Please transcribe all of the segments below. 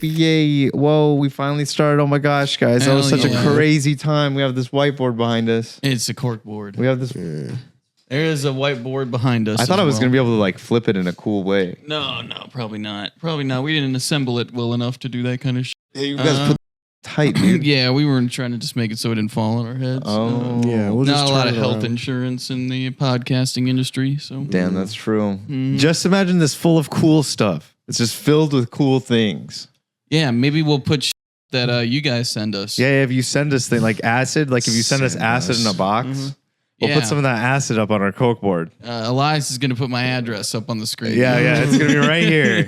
Yay. Whoa, we finally started. Oh my gosh, guys. That was such a crazy time. We have this whiteboard behind us. It's a cork board. We have this. There is a whiteboard behind us. I thought I was going to be able to like flip it in a cool way. No, probably not. Probably not. We didn't assemble it well enough to do that kind of shit. Yeah, you guys put tight, dude. Yeah, we weren't trying to just make it so it didn't fall on our heads. Oh. Yeah, we'll not just a lot of turn it health around. insurance in the podcasting industry. So Damn, that's true. Just imagine this full of cool stuff. It's just filled with cool things. yeah, maybe we'll put shit that you guys send us. Yeah, if you send us things like acid, like if you send us acid in a box, we'll put some of that acid up on our Coke board. Elias is going to put my address up on the screen. Yeah, it's going to be right here.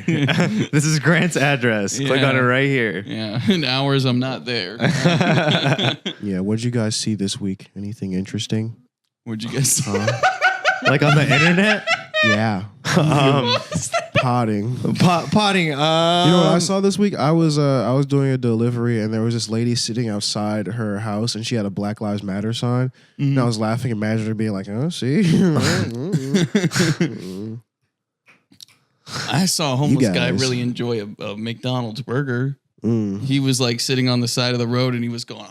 This is Grant's address. Click on it right here. Yeah, in hours I'm not there. Yeah, what'd you guys see this week? Anything interesting? What'd you guys see? Like on the internet? Yeah. Potting. Potting. You know what I saw this week? I was doing a delivery and there was this lady sitting outside her house and she had a Black Lives Matter sign. And I was laughing, imagining her being like, oh, see? I saw a homeless guy really enjoy a McDonald's burger. He was like sitting on the side of the road and he was going,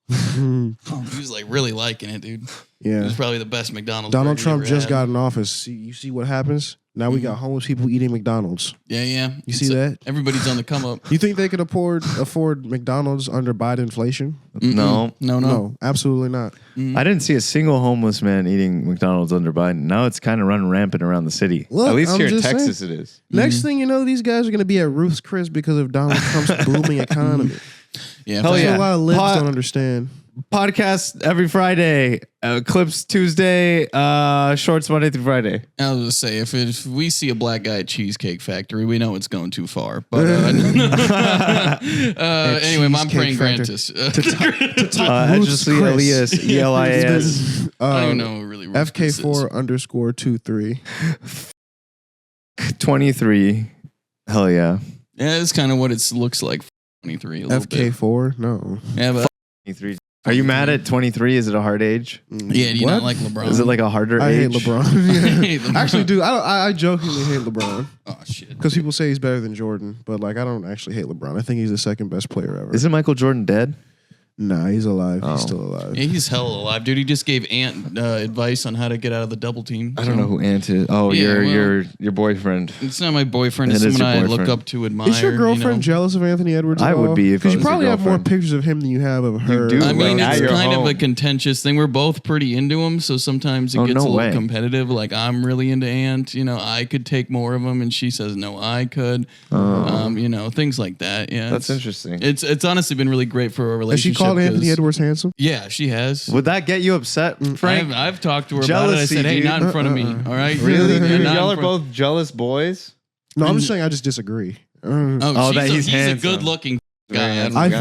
he was like really liking it, dude. Yeah. It was probably the best McDonald's Donald burger Trump he ever just had. got in office. You see what happens? Now we got homeless people eating McDonald's. Yeah. You see that? Everybody's on the come up. You think they could afford McDonald's under Biden inflation? No. No, absolutely not. I didn't see a single homeless man eating McDonald's under Biden. Now it's kind of running rampant around the city. Look, at least I'm here in just Texas saying. it is. Next thing you know, these guys are going to be at Ruth's Chris because of Donald Trump's booming economy. Yeah, Hell That's yeah. what a lot of libs don't understand. Podcast every Friday, clips Tuesday, shorts Monday through Friday. I was gonna say if we see a black guy at Cheesecake Factory, we know it's going too far. But anyway, I'm praying Grantis. Edgy Elias, ELIAS. I don't even know what really FK4_23. 23. Hell yeah. Yeah, it's kind of what it looks like. 23. A little bit. FK4? No. Yeah, but 23. Are you mad at 23? Is it a hard age? yeah, do you not like LeBron? Is it like a harder I age? hate LeBron. I hate LeBron. Actually, dude, I jokingly hate LeBron. Oh shit. Because people say he's better than Jordan, but like I don't actually hate LeBron. I think he's the second best player ever. Isn't Michael Jordan dead? Nah, he's alive. Oh. He's still alive. Yeah, he's hella alive, dude. He just gave Ant advice on how to get out of the double team. I don't know who Ant is. Oh, Yeah, your boyfriend. It's not my boyfriend. It's It is someone your I look boyfriend. up to, admire. Is your girlfriend jealous of Anthony Edwards? I would be if because it you was your probably have more girlfriend. pictures of him than you have of her. do. I mean, At it's your kind of a home. contentious thing. We're both pretty into him, so sometimes it gets no a little way. competitive. Like I'm really into Ant. You know, I could take more of him, and she says no, I could. You know, things like that. Yeah, That's interesting. It's honestly been really great for a Has relationship. she called Anthony 'cause- Edwards handsome? Yeah, she has. Would that get you upset, Frank? I've talked to her about it. I Jealousy, said, hey, dude. not in front of me. All right, Really? Not in Y'all are front- both jealous boys? No, I'm just saying I just disagree. Oh, that he's he's a handsome. good-looking guy. Very I, handsome. I guy.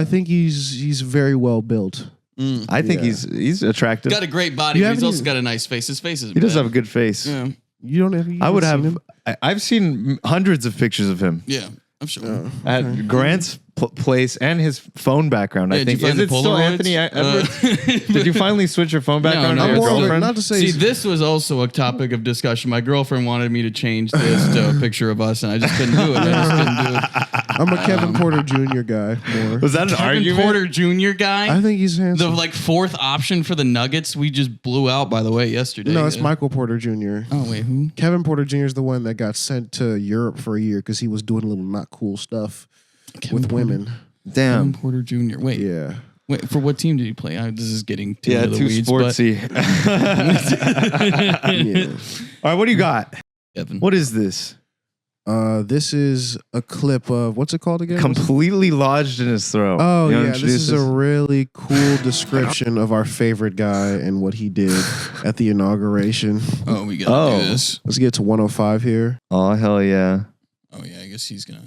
think he's very well built. I think Yeah. he's attractive. got a great body, You but he's haven't also even- got a nice face. His face is. He does have a good face. Yeah, You don't have. I would seen have. him? I've seen hundreds of pictures of him yeah. I'm sure. at Grant's place and his phone background. Yeah, I did think you find is the it still Polaroids? Anthony Edwards? Did you finally switch your phone background no, to I'm your more of a- girlfriend? not to say. See, this was also a topic of discussion. My girlfriend wanted me to change this to a picture of us, and I just couldn't do it. I just couldn't do it. I'm a Kevin Porter Jr. guy. More. Was that an Kevin argument? Porter Jr. guy. I think he's The handsome. like fourth option for the Nuggets, we just blew out. By the way, yesterday. No, it's Michael Porter Jr. Oh wait, who? Kevin Porter Jr. is the one that got sent to Europe for a year because he was doing a little not cool stuff with women. Kevin Damn. Porter Jr. Wait, Yeah. wait. For what team did he play? This is getting too Yeah, into the too weeds. sportsy. Yeah. All right, what do you got? Kevin. What is this? This is a clip of what's it called again? Completely lodged in his throat. Oh You wanna yeah, this introduce is a really cool description of our favorite guy and what he did at the inauguration. Oh, we got Oh. this. Let's get to 105 here. Oh hell yeah. Oh yeah, I guess he's gonna.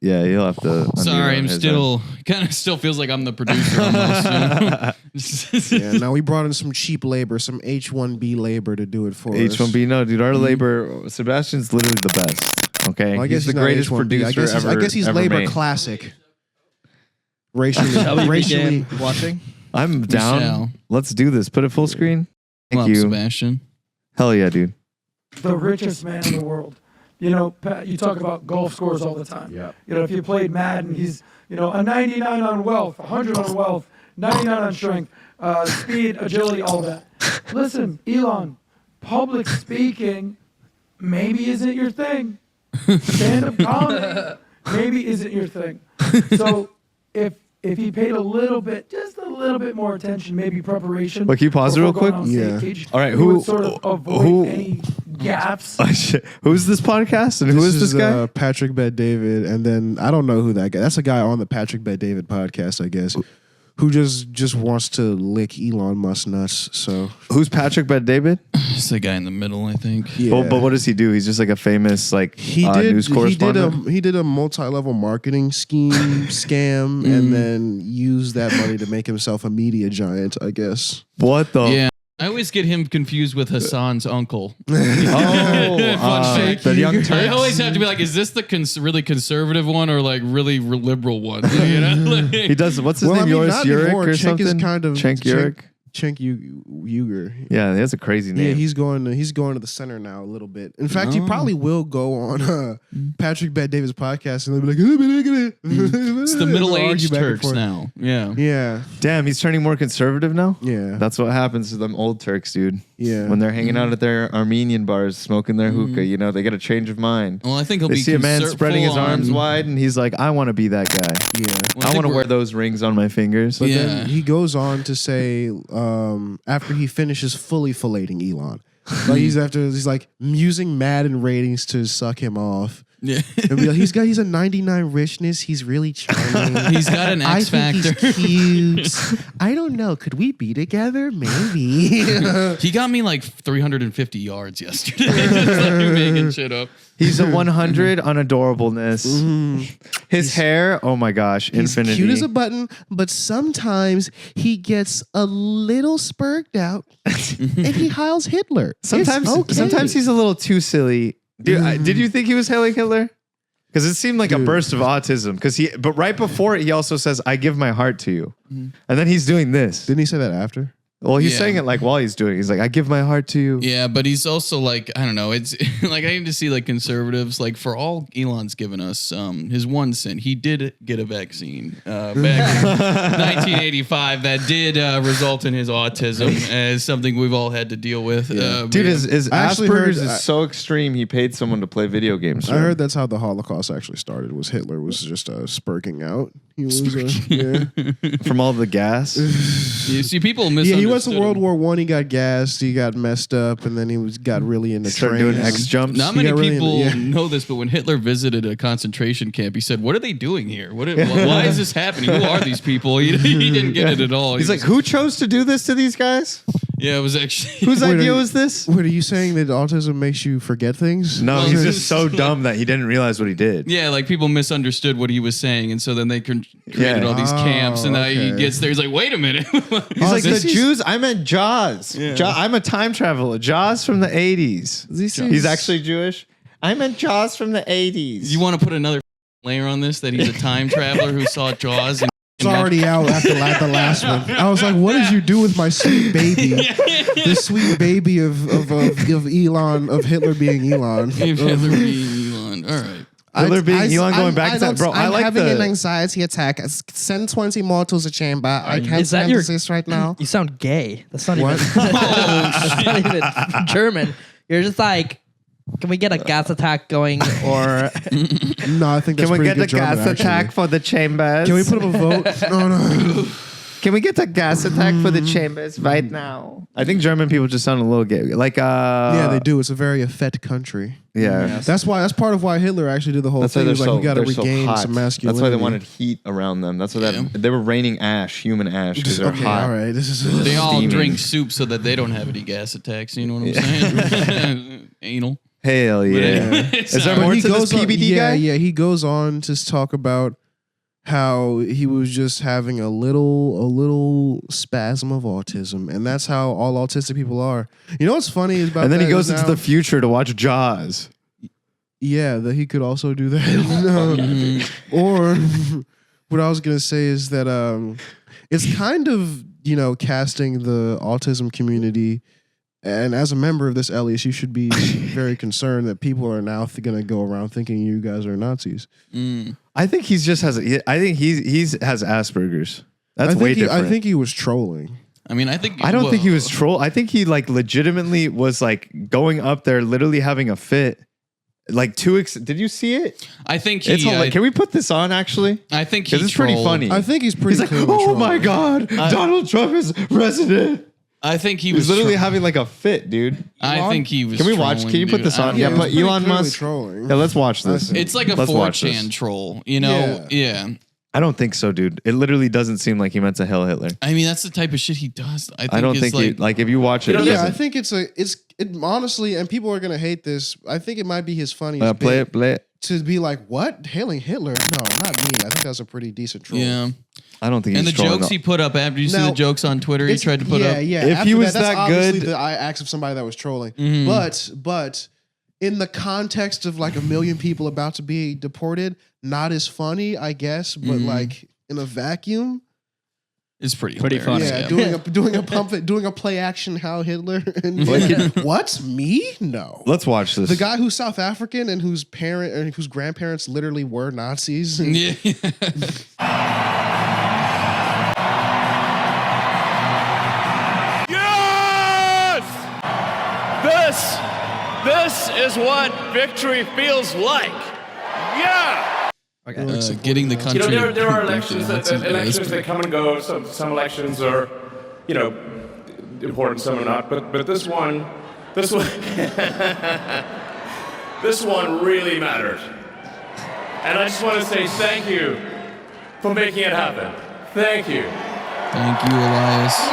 Yeah, you'll have to. unmute Sorry, on I'm his still kind of still feels like I'm the producer almost. Yeah, now we brought in some cheap labor, some H1B labor to do it for us. H1B. No, dude, our labor. Sebastian's literally the best. Okay, Well, I guess he's the not greatest H1B. producer ever. I guess he's ever labor made. classic. Racially. Watching. I'm down. Michelle. Let's do this. Put it full screen. Come Thank on, you. Sebastian. Hell yeah, dude. The richest man in the world You know, you talk about golf scores all the time. Yeah. You know, if you played Madden, he's, you know, a 99 on wealth, 100 on wealth, 99 on strength, speed, agility, all that. Listen, Elon, public speaking maybe isn't your thing. Stand-up comedy maybe isn't your thing. So if he paid a little bit, just a little bit more attention, maybe preparation. But can you pause it real quick? Yeah. All right, he would sort of avoid any gaps. Who's this podcast and who is this guy? Patrick Bet David, and then I don't know who that guy. That's a guy on the Patrick Bet David podcast, I guess, who just wants to lick Elon Musk nuts. So Who's Patrick Bet David? It's the guy in the middle, I think. yeah. But what does he do? He's just like a famous news correspondent. He did a multi-level marketing scheme scam, and then used that money to make himself a media giant, I guess. What the? Yeah. I always get him confused with Hassan's uncle. The Young Turks. I always have to be like, is this the really conservative one or like really liberal one? You know? Like, He does. What's his Well, name? I mean, Yoris not Yurik anymore. or Cenk something? is kind of Cenk Yurik. Cenk Uyghur. Yeah, he has a crazy name. Yeah, he's going to the center now a little bit. In fact, he probably will go on Patrick Bet David's podcast and they'll be like, it's the middle-aged Turks now. Yeah. Yeah, Damn, he's turning more conservative now? yeah, That's what happens to them old Turks, dude. yeah. When they're hanging out at their Armenian bars, smoking their hookah, you know, they get a change of mind. Well, I think he'll They be see a man spreading his arms full-on- wide, and he's like, I want to be that guy. Yeah. Well, I think want to we're- wear those rings on my fingers. But Yeah. then he goes on to say, after he finishes fully filleting Elon, like he's like using Madden ratings to suck him off. Yeah. And be like, he's a 99 richness. He's really charming. He's got an X factor. He's cute. I don't know. Could we be together? Maybe. He got me like 350 yards yesterday. Just like making shit up. He's a 100 on adorableness. His hair, oh my gosh, He's infinity. cute as a button, but sometimes he gets a little spurged out and he Heils Hitler. Sometimes, It's okay. sometimes he's a little too silly. Dude, did you think he was hailing Hitler? Because it seemed like a burst of autism. But right before it, he also says, "I give my heart to you," and then he's doing this. Didn't he say that after? Well, he's Yeah. saying it like while he's doing it. He's like, "I give my heart to you." Yeah, but he's also like, I don't know. It's like I need to see like conservatives, like for all Elon's given us, his one sin, he did get a vaccine back in 1985 that did result in his autism as something we've all had to deal with. Dude, his I actually heard- Asperger's is so extreme. He paid someone to play video games. for I him. heard that's how the Holocaust actually started. Was Hitler was just spurking out. He was yeah. from all the gas. You see, people Yeah, misunderstood he went to World him. War One. He got gassed. He got messed up, and then he got really into Started trains. doing X jumps. Not He many got really people into- know this, but when Hitler visited a concentration camp, he said, "What are they doing here? Why is this happening? Who are these people?" He didn't get it at all. He's He like, was- "Who chose to do this to these guys? "Yeah, it was actually Whose Wait, idea are you- was this?" Wait, are you saying that autism makes you forget things? No, Well, he's this just so dumb that he didn't realize what he did. Yeah, like people misunderstood what he was saying, and so then they created Yeah. all these camps, and now he okay. gets there. He's like, "Wait a minute." He's like, this the is- Jews, I meant Jaws. I'm a time traveler. Jaws from the 80s. He's actually Jewish. I meant Jaws from the 80s. You want to put another layer on this that he's a time traveler who saw Jaws? And It's already out after the last one. I was like, what did you do with my sweet baby? The sweet baby of Elon, of Hitler being Elon. Hitler being Elon. All right. Hitler being Elon going back to that. Bro, I like having an the... anxiety attack. Send 20 more to the chamber. I can't Is that stand your- this right now. You sound gay. That's not What? even. That's not even German. You're just like, can we get a gas attack going? Or No, I think that's Can we pretty get a good German, gas attack actually. for the chambers? Can we put up a vote? No. Can we get a gas attack for the chambers right now? I think German people just sound a little gay. Like, Yeah, they do. It's a very effete country. Yeah. That's part of why Hitler actually did the whole That's why thing. they're He was like, we got to they're so regain hot. some masculinity. That's why they wanted heat around them. That's why they were raining ash, human ash, because they're Okay, hot. all right. This is They all Steaming. drink soup so that they don't have any gas attacks. You know what I'm saying? Anal. Hell yeah. It's Is there not- more He to this goes on- PBD yeah, guy? Yeah, he goes on to talk about how he was just having a little spasm of autism, and that's how all autistic people are. You know what's funny is about And then he that goes is into now- the future to watch Jaws. yeah, that he could also do that. Or what I was gonna say is that it's kind of casting the autism community And as a member of this Elias, you should be very concerned that people are now going to go around thinking you guys are Nazis. I think he's just has. I think he's has Asperger's. That's way different. I think he was trolling. I mean, I think I don't think he was troll. I think he like legitimately was like going up there, literally having a fit. Like did you see it? I think It's can we put this on actually? I think he it's pretty funny. I think he's pretty. He's like, oh my god, Donald Trump is president. I think he was literally having like a fit, dude. I think he was. Can we watch? trolling, Can you put dude. this on? I don't Yeah, know. but Elon Musk. Trolling. Yeah, let's watch this. It's like a Let's watch 4chan this. troll, you know? Yeah. I don't think so, dude. It literally doesn't seem like he meant to Hail Hitler. I mean, that's the type of shit he does. I don't think if you watch it, Yeah, I think it's honestly, and people are gonna hate this. I think it might be his funniest. play it. To be like, what? Hailing Hitler? No, not me. I think that's a pretty decent troll. Yeah. I don't think. And he's the trolling jokes he put up after you see Now, the jokes on Twitter he tried to put up. Yeah, If he was that's that obviously good- the acts of somebody that was trolling. Mhm. But in the context of like a million people about to be deported, not as funny, I guess. But like in a vacuum, It's pretty Pretty hilarious. funny. yeah, doing a play action Heil Hitler. And what? Me? No. Let's watch this. The guy who's South African and whose grandparents literally were Nazis. Yeah. Yes! This is what victory feels like. Yeah! Getting the country. You know, there are That's elections pretty- that come and go. Some elections are, important, some are not. But this one, this one really mattered. And I just want to say thank you for making it happen. Thank you. Thank you, Elias.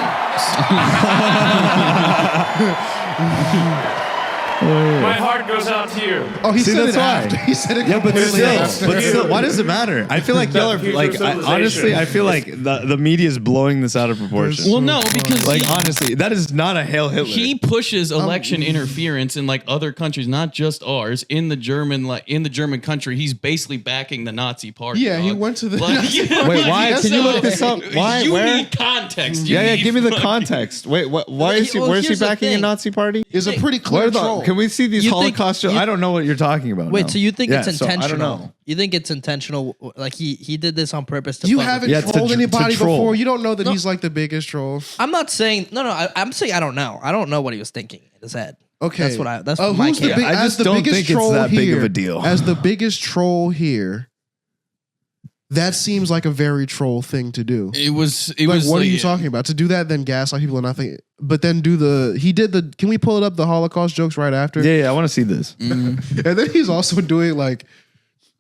My heart goes out to you. Oh, he See, said that's it why. after. He said it Yeah, but completely still, after. why does it matter? I feel like y'all are future like. civilization. Honestly, I feel like the media is blowing this out of proportion. Well, no, because Like honestly, that is not a Hail Hitler. he pushes election interference in like other countries, not just ours. In the German country, he's basically backing the Nazi party. Yeah, he dog. went to the Like, Nazi Wait, why? Yes, Can you so- look this up? Why? You Where? need context. You Yeah, need give me the fucking- context. Wait, what? Why is he? Well, Where's he here's the backing a thing. Nazi party? Is a pretty clear Where the? troll. Can we see these You think- Holocaust? you- I don't know what you're talking about. Wait, now. so you think Yeah, it's so I don't intentional? know. You think it's intentional? Like he did this on purpose to You fuck with haven't Yeah, to trolled tr- to anybody troll. before. You don't know that No. he's like the biggest troll. I'm not saying no. I'm saying I don't know. I don't know what he was thinking in his head. Okay, That's what I. That's my who's the case. big, I as just the don't biggest think it's troll that big of here- a deal. As the biggest troll here, that seems like a very troll thing to do. It was. What are you talking about? To do that, then gaslight people and nothing, but then he did the. Can we pull it up? The Holocaust jokes right after. Yeah, I want to see this. And then he's also doing like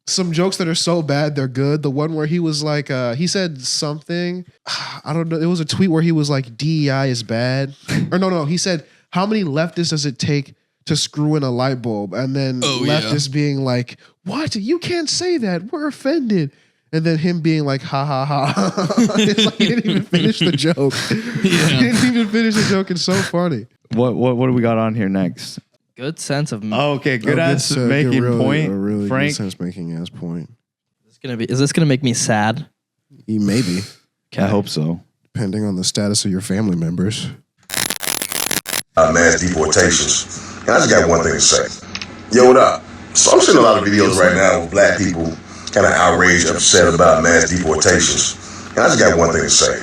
some jokes that are so bad they're good. The one where he was like, he said something. I don't know. It was a tweet where he was like, DEI is bad. Or no. He said, how many leftists does it take to screw in a light bulb? And then leftists being like, what? You can't say that. We're offended. And then him being like, ha ha ha. It's like he didn't even finish the joke. He didn't even finish the joke. It's so funny. What do we got on here next? Good sense of. Oh, okay, good ass making point. A really Frank. good sense making ass point. Is this gonna make me sad? Maybe, I hope so. depending on the status of your family members. Mass deportations. And I just got one thing to say. Yo, what up? So I'm seeing a lot of videos right now with black people kind of outraged, upset about mass deportations. And I just got one thing to say.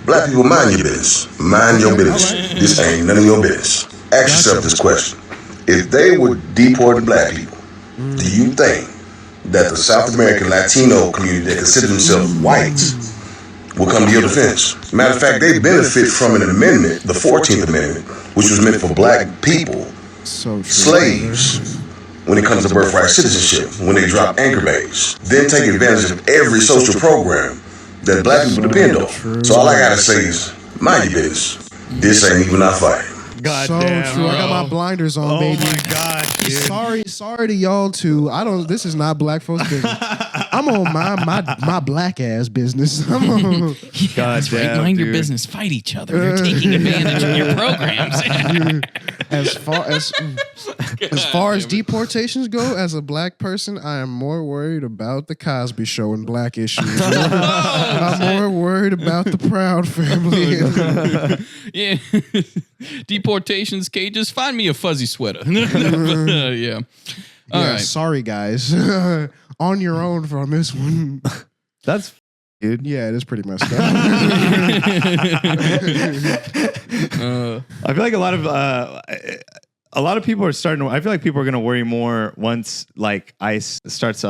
Black people, mind your business. Mind your business. This ain't none of your business. Ask yourself this question. If they were deporting black people, do you think that the South American Latino community that consider themselves white will come to your defense? Matter of fact, they benefit from an amendment, the 14th Amendment, which was meant for black people, So true. slaves, when it comes to birthright citizenship, when they drop anchor babies. Then take advantage of every social program that black people depend on. So all I gotta say is, mind your business. This ain't even our fight. God So damn. true. I got my blinders on, Oh baby. my gosh, dude. Sorry to y'all too. This is not black folks business. I'm on my black ass business. I'm on, That's right. Mind your business. Fight each other. They're taking advantage of your programs. as far as deportations go, as a black person, I am more worried about the Cosby Show and black issues. I'm more worried about the Proud Family. Yeah. Deportations, cages. Find me a fuzzy sweater. Yeah. All right. Sorry, guys. On your own from this one. That's dude. Yeah, it is pretty messed up. I feel like a lot of people are starting to. I feel like people are going to worry more once like ICE starts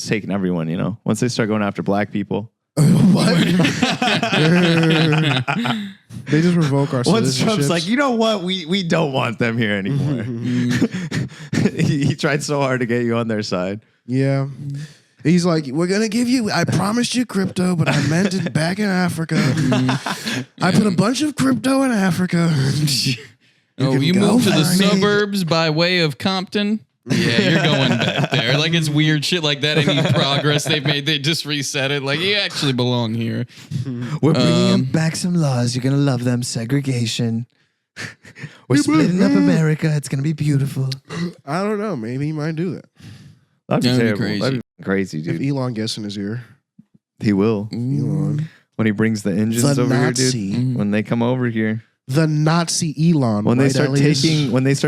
taking everyone. You know, once they start going after black people. What? They just revoke our Once Trump's citizenships. like, you know what, we don't want them here anymore. he tried so hard to get you on their side. Yeah. He's like, we're going to give you, I promised you crypto, but I meant it back in Africa. I put a bunch of crypto in Africa. You moved to the suburbs by way of Compton? Yeah, you're going back there. Like, it's weird shit like that. Any progress they've made, they just reset it. Like, you actually belong here. We're bringing back some laws. You're going to love them. Segregation. We're splitting up America. It's going to be beautiful. I don't know. Maybe he might do that. That'd be That'd be terrible. crazy. That'd be crazy, dude. If Elon gets in his ear. He will. Elon. When he brings the engines The over Nazi. here, dude. When they come over here. The Nazi Elon. When they right, start Elias?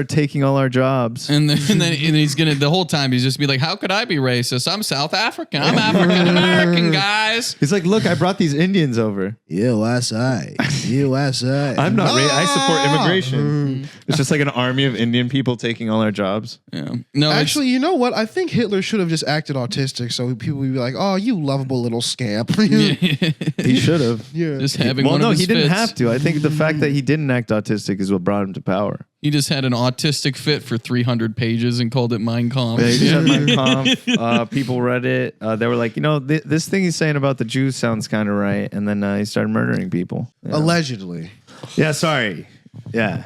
taking all our jobs. And then he's gonna the whole time he's just be like, how could I be racist? I'm South African. I'm African American, guys. He's like, look, I brought these Indians over. USA. USA. I'm not I support immigration. It's just like an army of Indian people taking all our jobs. Yeah. No, Actually, you know what? I think Hitler should have just acted autistic so people would be like, oh, you lovable little scamp. He should have. Yeah. just having Well, one no, of his he didn't fits. have to. I think the fact that he didn't act autistic is what brought him to power. He just had an autistic fit for 300 pages and called it Mein Kampf. Yeah, he just had Mein Kampf. People read it. They were like, you know, this thing he's saying about the Jews sounds kind of right. And then he started murdering people. Yeah. Allegedly. Yeah, sorry. Yeah.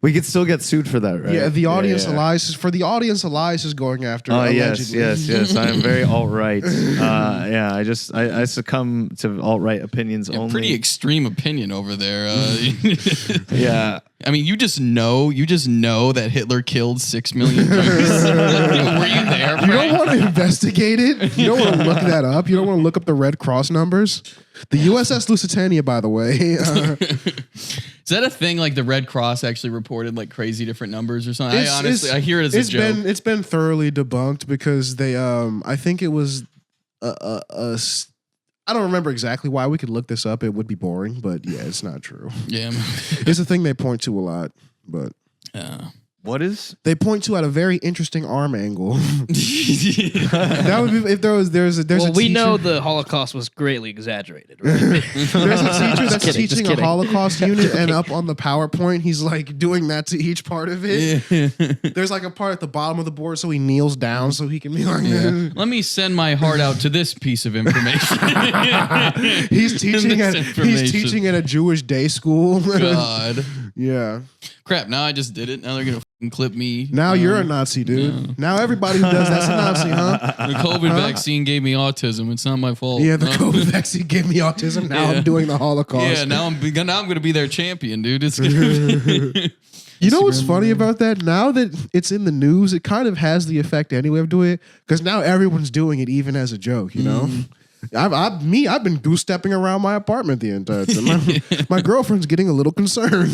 We could still get sued for that, right? Yeah, the audience yeah. Elias for the audience Elias is going after. Oh yes, allegedly. yes. I am very alt-right. Yeah, I succumb to alt-right opinions only. Pretty extreme opinion over there. Yeah. I mean, you just know that Hitler killed 6 million Jews. Were you there, You don't Frank? want to investigate it. You don't want to look that up. You don't want to look up the Red Cross numbers. The USS Lusitania, by the way. Is that a thing? Like the Red Cross actually reported like crazy different numbers or something? I hear it as a joke. It's been thoroughly debunked because they I think it was I don't remember exactly why. We could look this up. It would be boring, but yeah, it's not true. Yeah. It's a thing they point to a lot, but What is? they point to at a very interesting arm angle. That would be if there's a Well, we teacher, know the Holocaust was greatly exaggerated, right? there's a teacher that's kidding, teaching just a kidding. Holocaust unit, and up on the PowerPoint, he's like doing that to each part of it. There's like a part at the bottom of the board, so he kneels down so he can be like. Let me send my heart out to this piece of information. He's teaching This at information. a Jewish day school. God. Yeah. Crap, now I just did it. Now they're going to clip me. Now you're a Nazi, dude. Now everybody who does that's a Nazi, huh? The COVID vaccine gave me autism. It's not my fault. Yeah, the COVID vaccine gave me autism. Now I'm doing the Holocaust. Yeah, now I'm going to be their champion, dude. It's gonna You know what's funny about that? Now that it's in the news, it kind of has the effect anyway of doing it because now everyone's doing it even as a joke, you know? I've been goose stepping around my apartment the entire time. My girlfriend's getting a little concerned.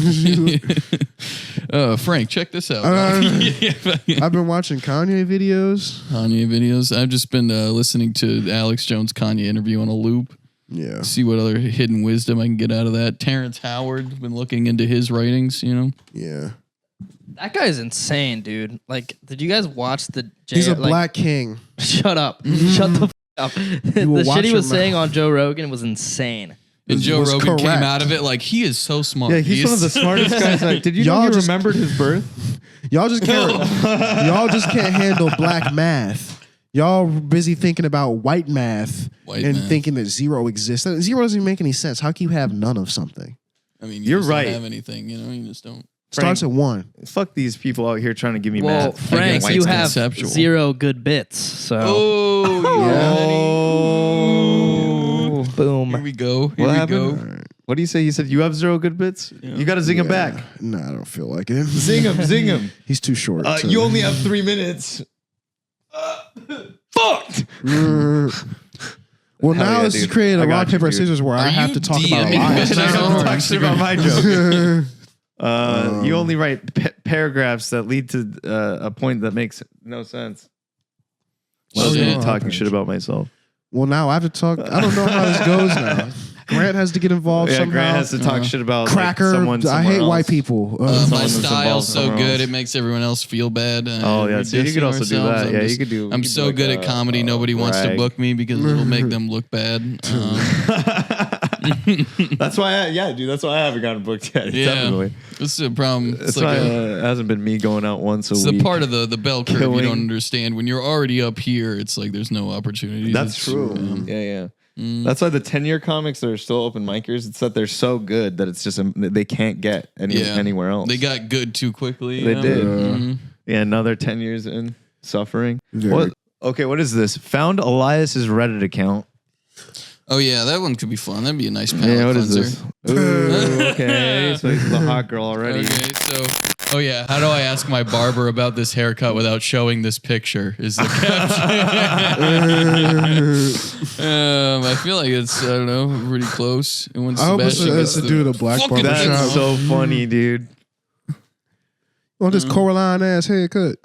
Frank, check this out. I've been watching Kanye videos. Kanye videos. I've just been listening to Alex Jones' Kanye interview on a loop. Yeah. See what other hidden wisdom I can get out of that. Terrence Howard, been looking into his writings, you know? Yeah. That guy's insane, dude. Like, did you guys watch the? He's a black king. Shut up. Shut the f- up. The will shit watch he your was saying mouth. on Joe Rogan was insane. And Joe was Rogan came correct. out of it like, he is so smart. Yeah, he's one of the smartest guys. Did you know Y'all he just- remembered his birth? Y'all just can't handle black math. Y'all busy thinking about white math White and math. thinking that zero exists. Zero doesn't even make any sense. How can you have none of something? I mean, You're just don't right. have anything, you know? You just don't. Starts at 1. Fuck these people out here trying to give me Well, math. Frank, White you have conceptual. 0 good bits. So Oh, boom. Here we go. Here what we happened? go. What do you say? You said you have 0 good bits. You got to zing him back. No, I don't feel like it. Zing him, zing him. He's too short. You only have 3 minutes. Fucked. Well, Hell now yeah, this is dude. creating I a got rock, you, paper, dude. scissors where I Are have you to talk about a DMing lie. me? I don't talk shit about my joke. You only write paragraphs that lead to a point that makes no sense. Well, Shit. I'm talking shit about myself. Well, now I have to talk. I don't know how this goes now. Grant has to get involved Yeah, somehow. Grant has to talk shit about Cracker. someone I somewhere hate white else. people. My Someone that's style's involved so somewhere good, else. it makes everyone else feel bad. Oh, yeah, so you could also do that. Yeah, you could do- I'm you could so do like good a- at comedy. Nobody wants to brag. book me because it'll make them look bad. That's why, dude. That's why I haven't gotten booked yet. Yeah, Definitely. this is a problem. It's That's like why it hasn't been me going out once a it's week. the part of the bell curve you Killing. don't understand. When you're already up here, it's like there's no opportunity. That's true. Yeah. That's why the 10-year comics that are still open micers, it's that they're so good that it's just they can't get anywhere else. They got good too quickly. They you know? did. Mhm. Yeah, another 10 years in suffering. Very- What? Okay, what is this? Found Elias's Reddit account. Oh yeah, that one could be fun. That'd be a nice palate Yeah, what is cleanser. this? Ooh, okay, so he's the hot girl already. Okay, so how do I ask my barber about this haircut without showing this picture? Is the caption? I feel like it's I don't know, pretty close. And when I hope it's Sebastian gets a dude at a black fucking barber That's shop. so funny, dude. On this Coraline ass haircut.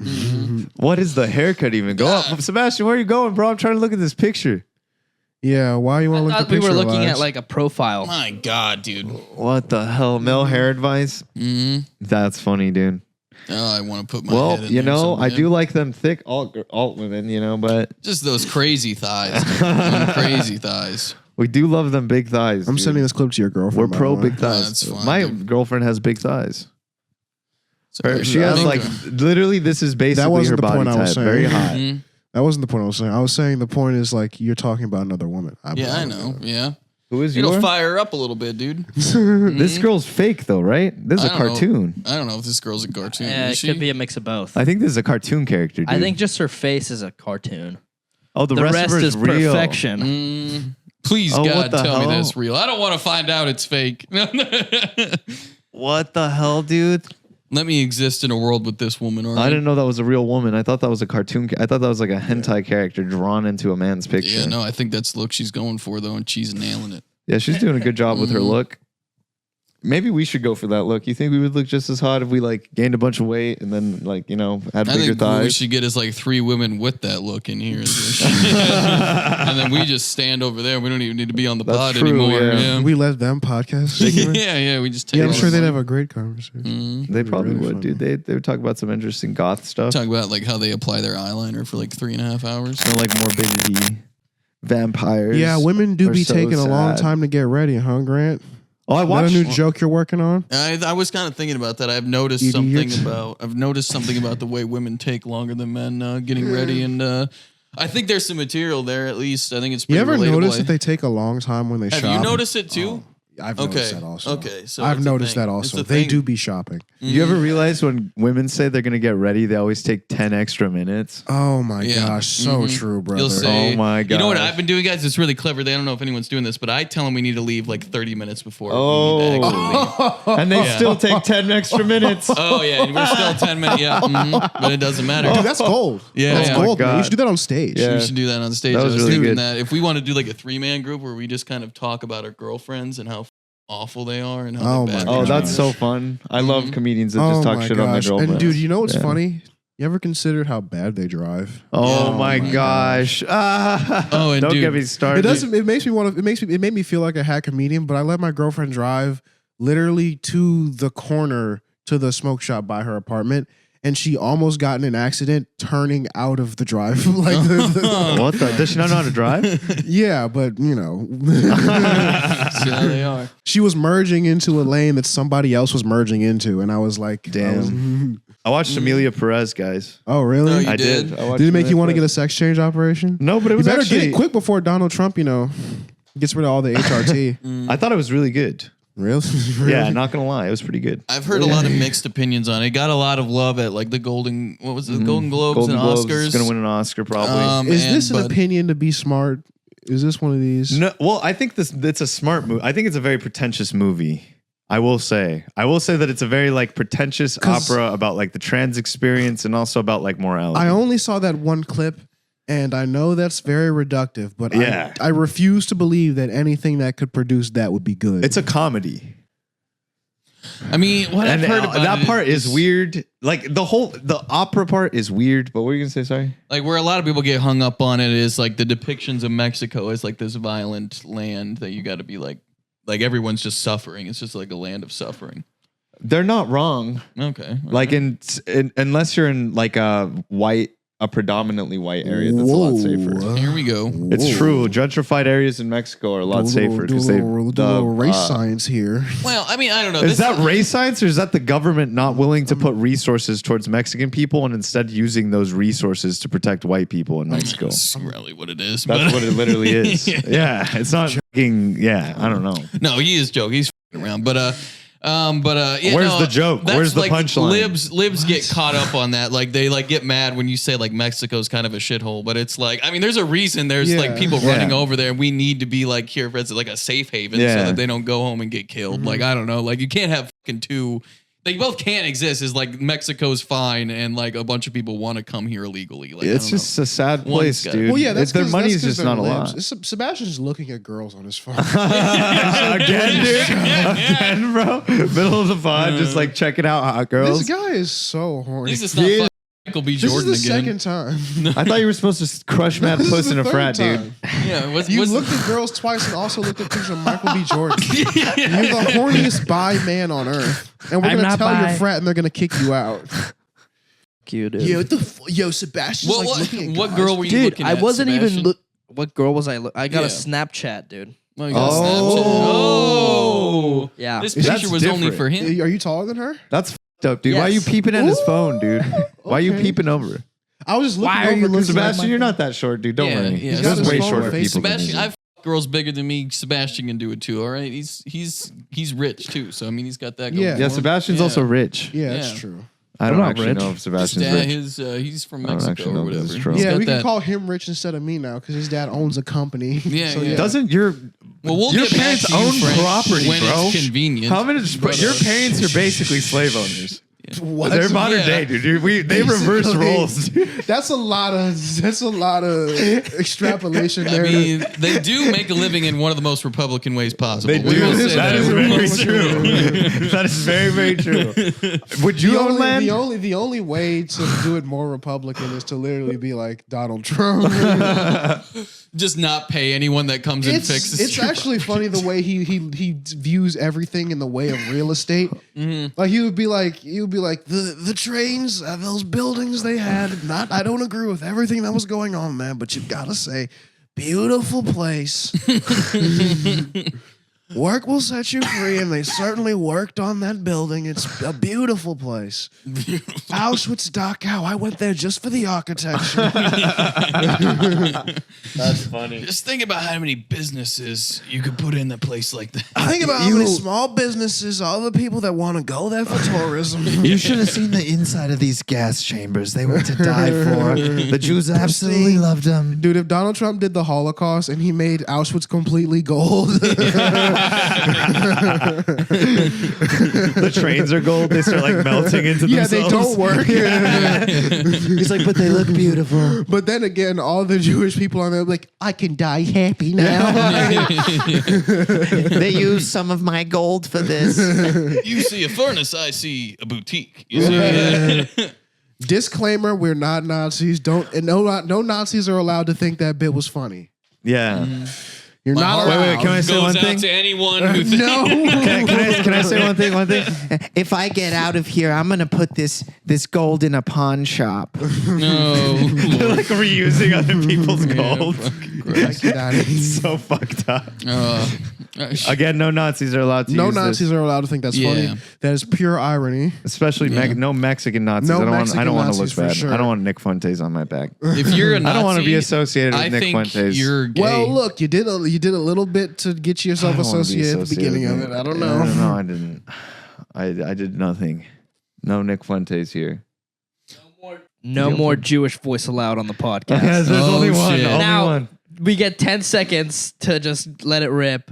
What is the haircut even? Go up. Sebastian, where are you going, bro? I'm trying to look at this picture. Yeah, why you want to look at the We picture? were looking Elias? at like a profile. My God, dude. What the hell? Male hair advice? Mm-hmm. That's funny, dude. Oh, I want to put my Well, head in you there know, I someday. do like them thick alt women, you know, but Just those crazy thighs. Them crazy thighs. we do love them big thighs. I'm dude. sending this clip to your girlfriend. We're by pro the way. big thighs. that's fine, My dude. girlfriend has big thighs. So She has like literally. This is basically wasn't her the body point I was type. saying. Very hot. Mhm. That wasn't the point I was saying. I was saying the point is like you're talking about another woman. Yeah, I know. Yeah. Who is It'll yours? fire up a little bit, dude. This girl's fake though, right? This is a I don't know. cartoon. I don't know if this girl's a cartoon. Yeah, Is it she? could be a mix of both. I think this is a cartoon character. Dude. I think just her face is a cartoon. Oh, the The rest, rest of her is real. perfection. Please, Oh, God, what the tell me hell? that's real. I don't want to find out it's fake. What the hell, dude? Let me exist in a world with this woman. Or I didn't know that was a real woman. I thought that was a cartoon. I thought that was like a hentai character drawn into a man's picture. Yeah, no, I think that's the look she's going for though, and she's nailing it. Yeah, she's doing a good job with her look. Maybe we should go for that look. You think we would look just as hot if we like gained a bunch of weight and then like, you know, had I bigger think what we thighs? should get is like 3 women with that look in here, and then we just stand over there. We don't even need to be on the That's pod true, anymore. yeah. Yeah. We let them podcast. yeah, we just take. Yeah, I'm all sure the they'd money. have a great conversation. They probably really would, funny. dude. They would talk about some interesting goth stuff. Talk about like how they apply their eyeliner for like 3.5 hours. Or like morbidity, vampires. Yeah, women do are be so taking a long sad. time to get ready, huh, Grant? Oh, I Is that watched. a new joke you're working on? I was kind of thinking about that. I've noticed Idiot. something about the way women take longer than men getting ready, and I think there's some material there. At least I think it's pretty You ever relatable. notice that they take a long time when they Have shop? you noticed it too? I've Okay. noticed that also. Okay, so I've it's a noticed thing. that It's also. a They thing. do be shopping. You ever realize when women say they're gonna get ready, they always take 10 extra minutes? Oh my Yeah. gosh, so Mhm. true, brother. You'll say, Oh my You know what gosh. I've been doing, guys? It's really clever. I don't know if anyone's doing this, but I tell them we need to leave like 30 minutes before. We need to actually leave. And they Yeah. still take 10 extra minutes. Oh yeah, we're still 10 minutes. Yeah, but it doesn't matter. Dude, that's gold. Yeah, that's yeah. gold, man. You God. should do that on stage. Yeah. We should do that on stage. That I was was really thinking good. that if we want to do like a 3-man group where we just kind of talk about our girlfriends and how awful they are and how Oh they're bad. my Oh, gosh. that's so fun. I love comedians that Oh just talk my shit on their gosh. girlfriends. And dude, you know what's Yeah. funny? You ever considered how bad they drive? Oh, Yeah. my gosh. Oh, and Don't dude, get me started. It makes me want to. It made me feel like a hack comedian. But I let my girlfriend drive literally to the corner to the smoke shop by her apartment, and she almost got in an accident turning out of the drive. Like, What the? Does she not know how to drive? yeah, but you know, see how they are. she was merging into a lane that somebody else was merging into, and I was like, Damn. I watched Amelia Perez, guys. oh really? No, you I did? did. I watched Did it make you Amelia want to get a Perez. sex change operation? No, but it You was better actually. get it quick before Donald Trump, gets rid of all the HRT. I thought it was really good. Really? Yeah, not gonna lie, it was pretty good. I've heard a lot of mixed opinions on it. It got a lot of love at like the Golden Globes and Oscars. Is gonna win an Oscar probably. Is this an opinion to be smart? Is this one of these? No, well, I think it's a smart movie. I think it's a very pretentious movie. I will say that it's a very like pretentious opera about like the trans experience and also about like morality. I only saw that one clip, and I know that's very reductive, but I refuse to believe that anything that could produce that would be good. It's a comedy. I mean, what I've heard about that part is weird. Like the opera part is weird. But what were you gonna say? Sorry. Like where a lot of people get hung up on it is like the depictions of Mexico as like this violent land that you got to be like everyone's just suffering. It's just like a land of suffering. They're not wrong. Okay. Like in unless you're in like a predominantly white area, that's a lot safer. Here we go. It's true. Gentrified areas in Mexico are a lot safer because they race science here. Well, I mean, I don't know. Is that race science or is that the government not willing to put resources towards Mexican people and instead using those resources to protect white people in Mexico? That's really what it is. That's what it literally is. Yeah, it's not joking. Yeah, I don't know. No, he is joking. He's around, but yeah, where's the joke? Where's the like punchline? Libs get caught up on that. Like they like get mad when you say like Mexico's kind of a shithole, but it's like I mean, there's a reason. There's like people running over there, and we need to be like here as like a safe haven so that they don't go home and get killed. Like I don't know. Like you can't have fucking two. They both can't exist. Is like Mexico's fine, and like a bunch of people want to come here illegally. Like it's just a sad place, dude. Well, yeah, that's their money's just not a lot. Sebastian's looking at girls on his phone Again, dude. Again, bro. Middle of the pod, just like checking out hot girls. This guy is so horny. This is not Michael B. Jordan this is the again. second time. I thought you were supposed to crush mad puss in a frat, dude. Yeah, you looked at girls twice and also looked at pictures of Michael B. Jordan. You're the horniest bi man on earth, and we're gonna tell your frat, and they're gonna kick you out. You, dude. Yo, Sebastian's like looking at what guys. girl were you looking at? I wasn't Sebastian? even. What girl was I? I got a Snapchat, dude. Oh, you got a Snapchat. Oh, yeah. This picture was different. only for him. Are you taller than her? That's fucked up, dude. Yes. Why are you peeping at his phone, dude? Why are you peeping over? I was just looking Why are over. you looking Sebastian, you're not that short, dude. Don't worry. Yeah. There's He's got way his shorter phone people. Sebastian, than I've girls bigger than me. Sebastian can do it too. All right, he's rich too. So I mean, he's got that. Going yeah, for him. Sebastian's also rich. Yeah, that's true. I don't not actually rich. know if His Sebastian's dad, rich. he's from I don't Mexico actually or know if whatever. this is true. He's Yeah, got we can that- call him rich instead of me now because his dad owns a company. Yeah, yeah. Doesn't your Well, your get back parents to you, own Frank, property, when bro? it's convenient. How many? Your parents are basically slave owners. What? They're modern Yeah. day, dude. They reverse roles. That's a lot of extrapolation I there. mean, they do make a living in one of the most Republican ways possible. They We do. will say That is very true. That is very, very true. Would you own land? the only way to do it more Republican is to literally be like Donald Trump. Just not pay anyone that comes and fixes. It's your actually funny the way he views everything in the way of real estate. Like he would be like the trains, those buildings they had. I don't agree with everything that was going on, man, but you gotta say, beautiful place. Work will set you free, and they certainly worked on that building. It's a beautiful place. Auschwitz, Dachau. I went there just for the architecture. That's funny. Just think about how many businesses you could put in a place like that. Think about how many small businesses, all the people that want to go there for tourism. You should have seen the inside of these gas chambers. They were to die for. The Jews absolutely loved them. Dude, if Donald Trump did the Holocaust and he made Auschwitz completely gold, The trains are gold. They start like melting into yeah, themselves. they don't work. He's like, but they look beautiful. But then again, all the Jewish people on there like, I can die happy now. They use some of my gold for this. You see a furnace, I see a boutique. You see, Disclaimer: we're not Nazis. No Nazis are allowed to think that bit was funny. Yeah. You're My not heart allowed. Wait, can I say goes one out thing? to anyone who thinks No. Can I say one thing? If I get out of here, I'm gonna put this gold in a pawn shop. no. They're like reusing other people's gold. Get out of here. It's so fucked up. Again, no Nazis are allowed to No use Nazis this. are allowed to think that's Yeah. funny. That is pure irony. Especially no Mexican Nazis. No I don't Mexican want to look Nazis for bad. sure. I don't want Nick Fuentes on my back. If you're a Nazi, I don't want to be associated with I Nick think Fuentes. you're gay. Well, look, you did a little bit to get yourself I don't wanna be associated at the beginning of with it. I don't I know. don't know. I didn't. I did nothing. No Nick Fuentes here. No more Jewish voice allowed on the podcast. There's Oh, only one. shit. Only Now- one. We get 10 seconds to just let it rip.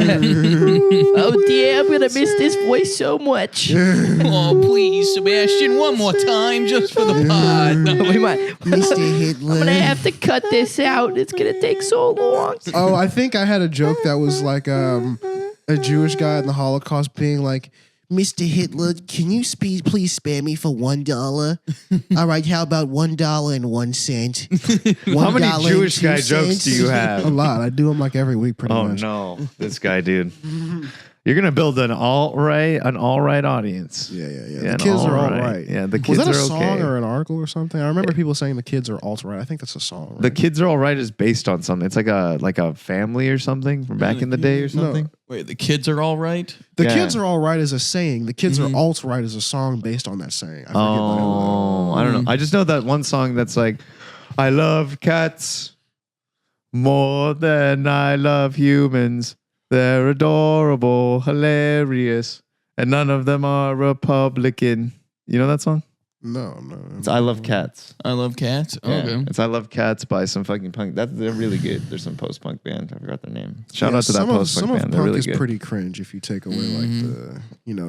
Oh dear, I'm gonna miss this voice so much. Oh, please, Sebastian, one more time just for the pod. We might. Mr. I'm Hitler. gonna have to cut this out. It's gonna take so long. Oh, I think I had a joke that was like a Jewish guy in the Holocaust being like, Mr. Hitler, can you please spare me for $1? All right, how about $1.01? How many Jewish guy jokes do you A have? lot. I do them like every week, pretty Oh much. no, this guy, dude. You're gonna build an all right audience. Yeah. Yeah, The kids are all right. Yeah, the Was kids that a are song okay. or an article or something? I remember people saying the kids are alt right. I think that's a song. Right? The kids are all right is based on something. It's like a family or something from back in the day or something. Wait, the kids are all right? The Yeah. kids are all right is a saying. The kids are alt right is a song based on that saying. I forget what it was. Oh, I don't know. I just know that one song that's like, I love cats more than I love humans. They're adorable, hilarious, and none of them are Republican. You know that song? No. It's I Love Cats. I love cats. Yeah. Okay. It's I Love Cats by some fucking punk. They're really good. There's some post-punk band. I forgot their name. Shout Yeah, out to that some of post-punk band. punk They're really is good. pretty cringe if you take away like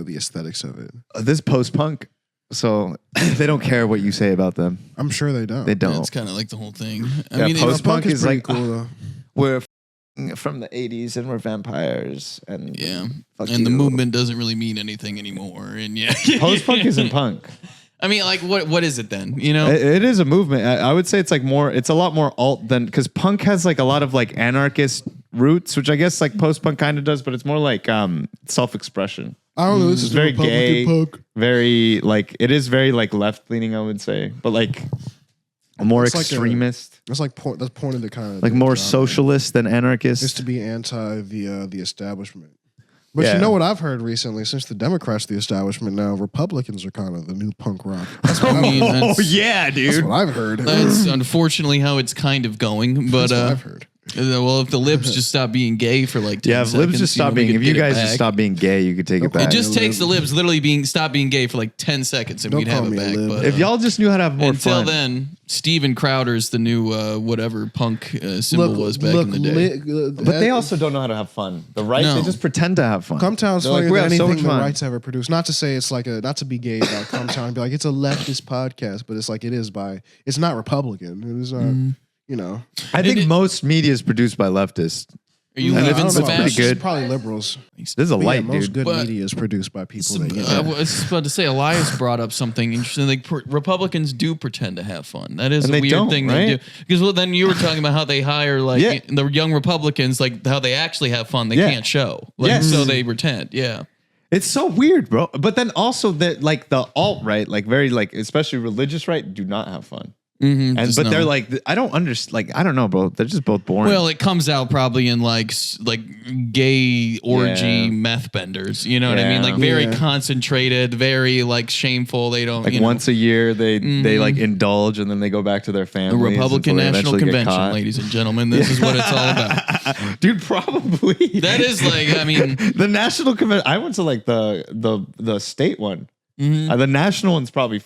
the aesthetics of it. This post-punk, so they don't care what you say about them. I'm sure they don't. They don't. That's kind of like the whole thing. I Yeah, mean, post- it's, Post-punk is pretty like, cool though. We're from the 80s and we're vampires. And yeah. fuck And the you. movement doesn't really mean anything anymore. And yeah. Post-punk isn't punk. I mean, like, what is it then? You know? It is a movement. I would say it's like more. It's a lot more alt than because punk has like a lot of like anarchist roots, which I guess like post-punk kind of does, but it's more like self-expression. I don't know. This It's is very Republican gay, punk. very like it is very like left-leaning. I would say, but like more It's like extremist, It's like that's pointed to kind of like more socialist than anarchist. is to be anti the establishment. But Yeah. you know what I've heard recently? Since the Democrats are the establishment now, Republicans are kind of the new punk rock. That's what, I mean, that's, yeah, that's dude. what I've heard. that's unfortunately how it's kind of going. But That's what I've heard. well, if the libs just stop being gay for like 10 Yeah, if seconds, libs just stop we being. could If you get it guys just back. stop being gay, you could take it Okay. back. It just Lib. takes the libs literally stop being gay for like 10 seconds and Don't we'd have call it me a back. lib. But, If y'all just knew how to have more until fun. then, Steven Crowder's the new whatever punk symbol was back in the day. But they also don't know how to have fun. The right, No. they just pretend to have fun. Cumtown's They're like, funnier we than have so anything much the fun. right's ever produced. Not to say it's like not to be gay about Cumtown and be like it's a leftist podcast, but it's like it is it's not Republican. It is not, you know. I think most media is produced by leftists. Are you And I if leaving don't it's know. pretty Sebastian? good. It's probably liberals. This is a But yeah, light, most dude. good But- media is produced by people that I was about to say, Elias brought up something interesting. Like Republicans do pretend to have fun. That is And a they weird don't, thing right? they do. Because well, then you were talking about how they hire like Yeah. the young Republicans, like how they actually have fun. They Yeah. can't show, like, Yes. so they pretend. Yeah, It's so weird, bro. But then also that like the alt right, like very like especially religious right, do not have fun. And just but they're no. like I don't understand. Like I don't know, bro. They're just both boring. Well, it comes out probably in like gay orgy Yeah. meth benders. You know what I mean? Yeah. Like very Yeah. concentrated, very like shameful. They don't like you know. once a year they like indulge and then they go back to their The families. Republican until they National eventually get Convention, caught. ladies and gentlemen. This is what it's all about. Dude, probably. That is like, I mean, the national convention. I went to like the state one. The national one's probably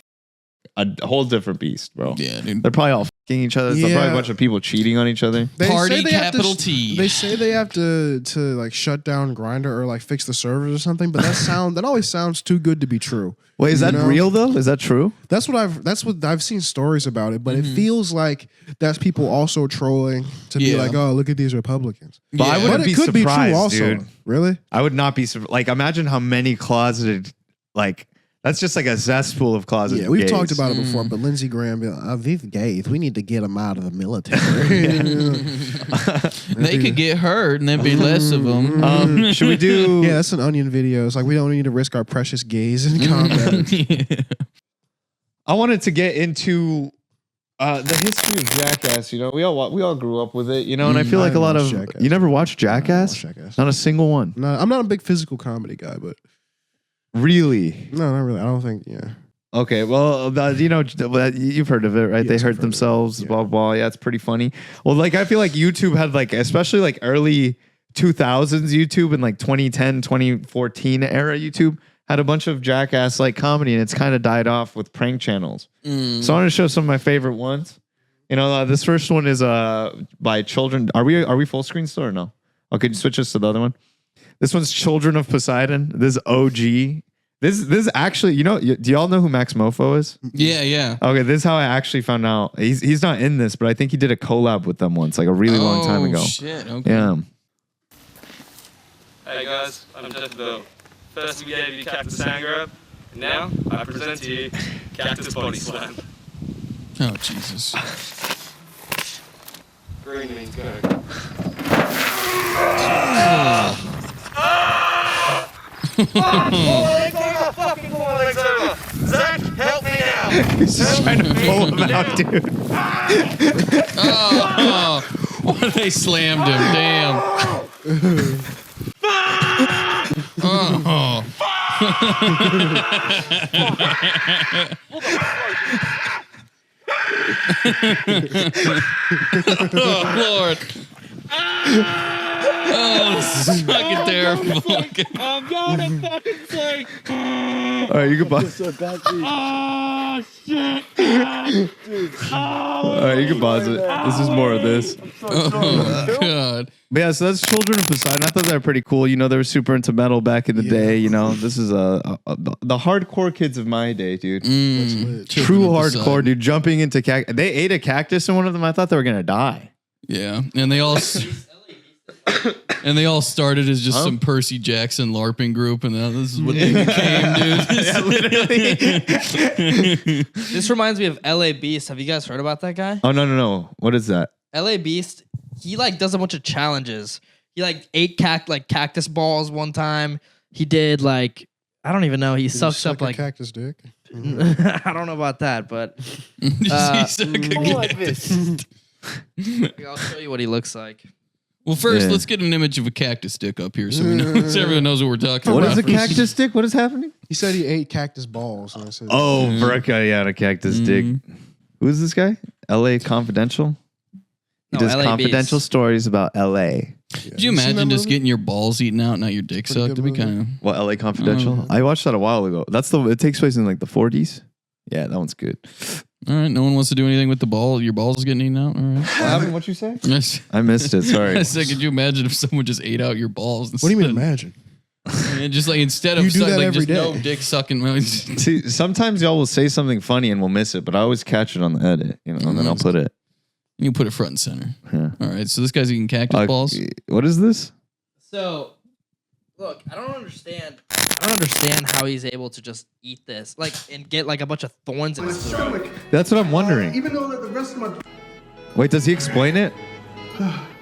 a whole different beast, bro. yeah, dude. They're probably all fucking each other. There's probably Yeah. a bunch of people cheating on each other. They Party say they have to capital T. They say they have to like shut down Grindr or like fix the servers or something, but that always sounds too good to be true. Wait, is You that know? real though? Is that true? That's what I've seen stories about it, but it feels like that's people also trolling to be Yeah. like, oh, look at these Republicans. But I Yeah. wouldn't But it be could be surprised, true also. dude. Really? I would not be like. Imagine how many closeted like. That's just like a cesspool of closeted. Yeah, we've gays. talked about it before, but Lindsey Graham, these gays, we need to get them out of the military. They could get hurt and there'd be less of them. Should we do? Yeah, that's an Onion video. It's like we don't need to risk our precious gays in combat. I wanted to get into The history of Jackass, you know, we all grew up with it, you know, and I feel like a I lot of watched Jackass. you never watched I Jackass? watched Jackass. Not a single one. No, I'm not a big physical comedy guy, but Really? no, not really. I don't think. Yeah. Okay, well, you know, you've heard of it, right? Yes, They I've hurt heard of it. themselves, Yeah. blah blah. Yeah, it's pretty funny. Well, like I feel like YouTube had like, especially like early 2000s YouTube and like 2010, 2014 era YouTube had a bunch of Jackass like comedy, and it's kind of died off with prank channels. So I want to show some of my favorite ones. You know, this first one is by children. Are we full screen still or no? Okay, switch us to the other one. This one's Children of Poseidon. This is OG. This is actually, you know, do y'all know who Maxmofoe is? Yeah. Okay, this is how I actually found out. He's not in this, but I think he did a collab with them once, like a really long time ago. Shit. Okay. Yeah. Hey guys, I'm Jeff the first we gave you Cactus hand grab, and now I present to you Cactus body slam. Oh Jesus. Green means go. Zach, help me now! He's just trying to pull him out, dude. Oh, what they slammed him. Damn. Oh. Oh Lord. Oh, this is fucking terrible. I'm gonna fucking say. All right, you can pause. Oh shit! All right, you can pause it. This is more of this. Oh God. But yeah, so that's Children of Poseidon. I thought they were pretty cool. You know, they were super into metal back in the day. You know, this is the hardcore kids of my day, dude. True hardcore, dude. Jumping into cactus. They ate a cactus in one of them. I thought they were gonna die. Yeah, and they all started as just some Percy Jackson LARPing group, and now this is what they became, dude. Yeah, literally. This reminds me of LA Beast. Have you guys heard about that guy? Oh no! What is that? LA Beast, he like does a bunch of challenges. He like ate cactus balls one time. He did like, I don't even know. He sucks Suck up a like cactus dick. I don't know about that, but I'll show you what he looks like. Well, first, Yeah. let's get an image of a cactus stick up here so we know, so everyone knows what we're talking What about. is a cactus stick? What is happening? He said he ate cactus balls. And I said, Oh, Verka, yeah, a cactus dick. Who is this guy? L.A. Confidential. He No, does LA confidential Beast. stories about L.A. Could you imagine just getting your balls eaten out, not your dick Pretty sucked? good It'd be movie. kind of. What, L.A. Confidential? I watched that a while ago. It takes place in like the 40s. Yeah, that one's good. All right, no one wants to do anything with the ball. Your balls getting eaten out. All right. What'd you say? Yes. I missed it. Sorry. I said, could you imagine if someone just ate out your balls? what do you mean imagine? And just like instead of You do that like every just no day. dick sucking. See, sometimes y'all will say something funny and we'll miss it, but I always catch it on the edit, you know, and then I'll put it. You put it front and center. Yeah. All right, so this guy's eating cactus balls. What is this? So, look, I don't understand how he's able to just eat this, like, and get like a bunch of thorns in his throat. That's what I'm wondering. Even though that the rest of my Wait, does he explain it?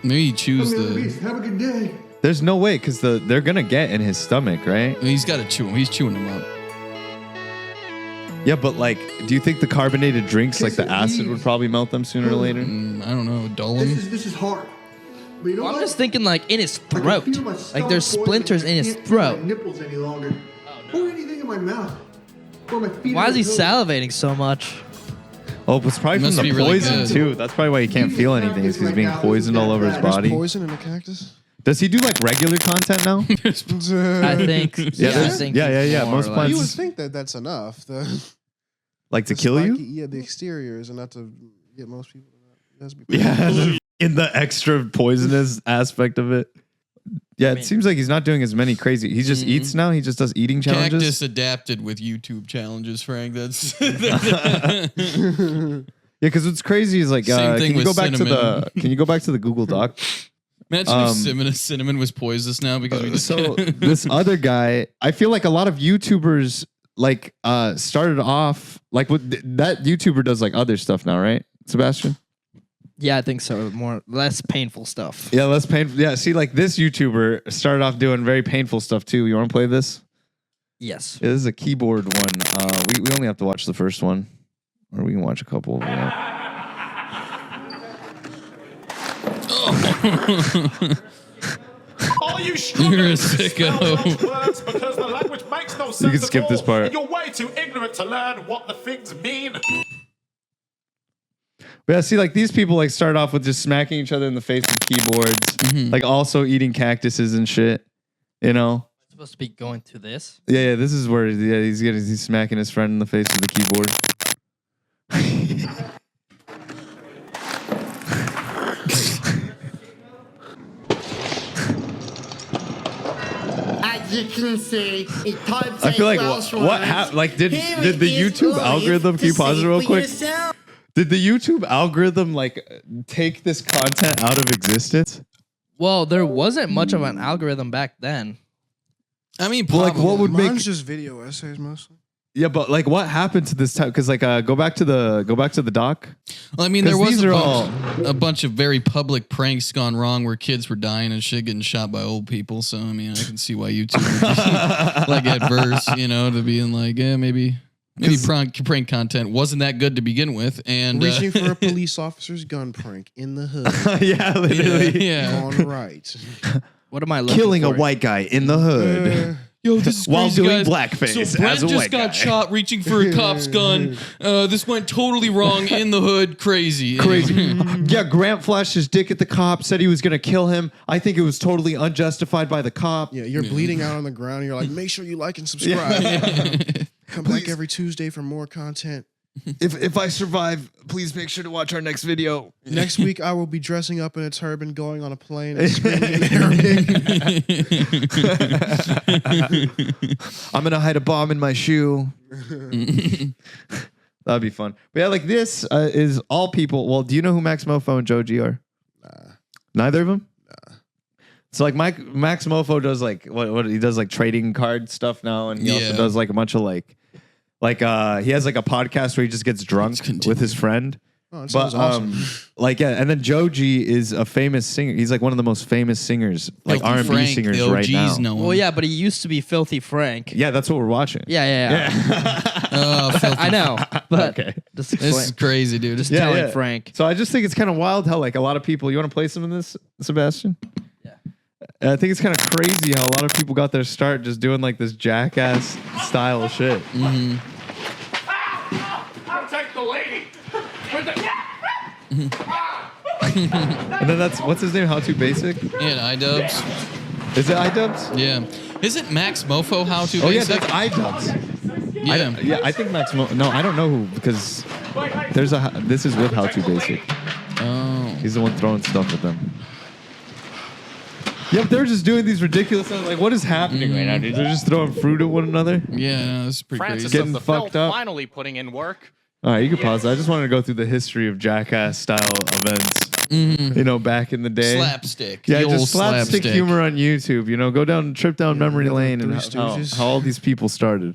Maybe you choose beast, the. have a good day. There's no way because they're gonna get in his stomach, right? He's got to chew him. He's chewing him up. Yeah, but like, do you think the carbonated drinks, like the Kiss it, acid, please. would probably melt them sooner or later? I don't know. Dull him. This is hard. But you know Well, I'm what? just thinking like in his I can throat, feel my like stomach there's boiling. splinters I in his can't feel throat. my nipples any longer. Or anything in my mouth. Or my feet. Why on is he the toes. salivating so much? Oh, it's probably Must from be the really poison good. too. That's probably why he can't feel anything. Is because he's being poisoned all over his There's body. poison in a cactus. Does he do like regular content now? I think. Yeah, I there's- think yeah, he's yeah, yeah, more most or plants- You less- would think that that's enough. Like to kill you? Yeah, the exteriors, and not to get most people. That's Yeah, in the extra poisonous aspect of it. Yeah, it seems like he's not doing as many crazy. He just eats now. He just does eating challenges. Cactus adapted with YouTube challenges, Frank. That's Yeah, because what's crazy is like, Same thing can you with go back to cinnamon. the? Can you go back to the Google Doc? imagine if cinnamon was poisonous now because we just So this other guy, I feel like a lot of YouTubers like started off like that YouTuber does like other stuff now, right, Sebastian? Yeah, I think so. Less painful stuff. Yeah, less painful. Yeah, see, like this YouTuber started off doing very painful stuff too. You want to play this? Yes. Yeah, this is a keyboard one. We only have to watch the first one, or we can watch a couple of them. Are you You're a sicko. words because the language makes no sense You can skip this part. You're way too ignorant to learn what the things mean. But yeah, see, like these people like start off with just smacking each other in the face with keyboards, like also eating cactuses and shit. You know? Supposed to be going to this. Yeah. This is where he's smacking his friend in the face with the keyboard. As you can see, it types I feel like what did the YouTube algorithm? Can you pause it real quick? Did the YouTube algorithm like take this content out of existence? Well, there wasn't much of an algorithm back then. I mean, Like, what would make? Mine's just video essays mostly. Yeah, but like, what happened to this type? Because like, go back to the doc. Well, I mean, there was these are all- a bunch of very public pranks gone wrong where kids were dying and shit, getting shot by old people. So I mean, I can see why YouTube would be like adverse, you know, to being like, yeah, maybe prank content wasn't that good to begin with, and Reaching for a police officer's gun prank in the hood. Yeah, literally. yeah. Gone right. What am I looking Killing a for? white guy in the hood. Yo, this is While crazy, doing guys. blackface So Brent as a just white got guy. shot reaching for a cop's gun. This went totally wrong in the hood. Crazy. Crazy. Yeah, Grant flashed his dick at the cop, said he was going to kill him. I think it was totally unjustified by the cop. Yeah, you're bleeding out on the ground. And you're like, make sure you like and subscribe. Come back every Tuesday for more content. If I survive, please make sure to watch our next video. Next week, I will be dressing up in a turban, going on a plane, and screaming in Arabic. I'm going to hide a bomb in my shoe. That'd be fun. But yeah, like this is all people. Well, do you know who Maxmofoe and Joji are? Nah. Neither of them? Nah. So like Maxmofoe does like what he does like trading card stuff now, and he also does like a bunch of like he has like a podcast where he just gets drunk with his friend. Oh, that sounds awesome. Like yeah, and then Joji is a famous singer. He's like one of the most famous singers, like R&B singers right now. Well, yeah, but he used to be Filthy Frank. Yeah, that's what we're watching. Yeah. I know, but Okay. just This explain. is crazy, dude. Just telling Frank. So I just think it's kind of wild how like a lot of people. You want to play some of this, Sebastian? Yeah. I think it's kind of crazy how a lot of people got their start just doing like this jackass style shit. Mm-hmm. I'll take the lady. And then that's what's his name? How to Basic? Yeah, iDubbbz. Is it iDubbbz? Yeah. Isn't Maxmofoe how to Oh yeah, basic? that's iDubbbz. Yeah. I think No, I don't know who because this is with How to Basic. Oh. He's the one throwing stuff at them. Yep, they're just doing these ridiculous things. Like, what is happening right now, dude? They're just throwing fruit at one another. Yeah, no, that's pretty Francis crazy. of Getting the fucked Filth up. finally putting in work. All right, you can pause. I just wanted to go through the history of jackass style events. You know, back in the day. Slapstick. Yeah, The old just slapstick humor on YouTube. You know, trip down memory lane and Three how Stooges. all these people started.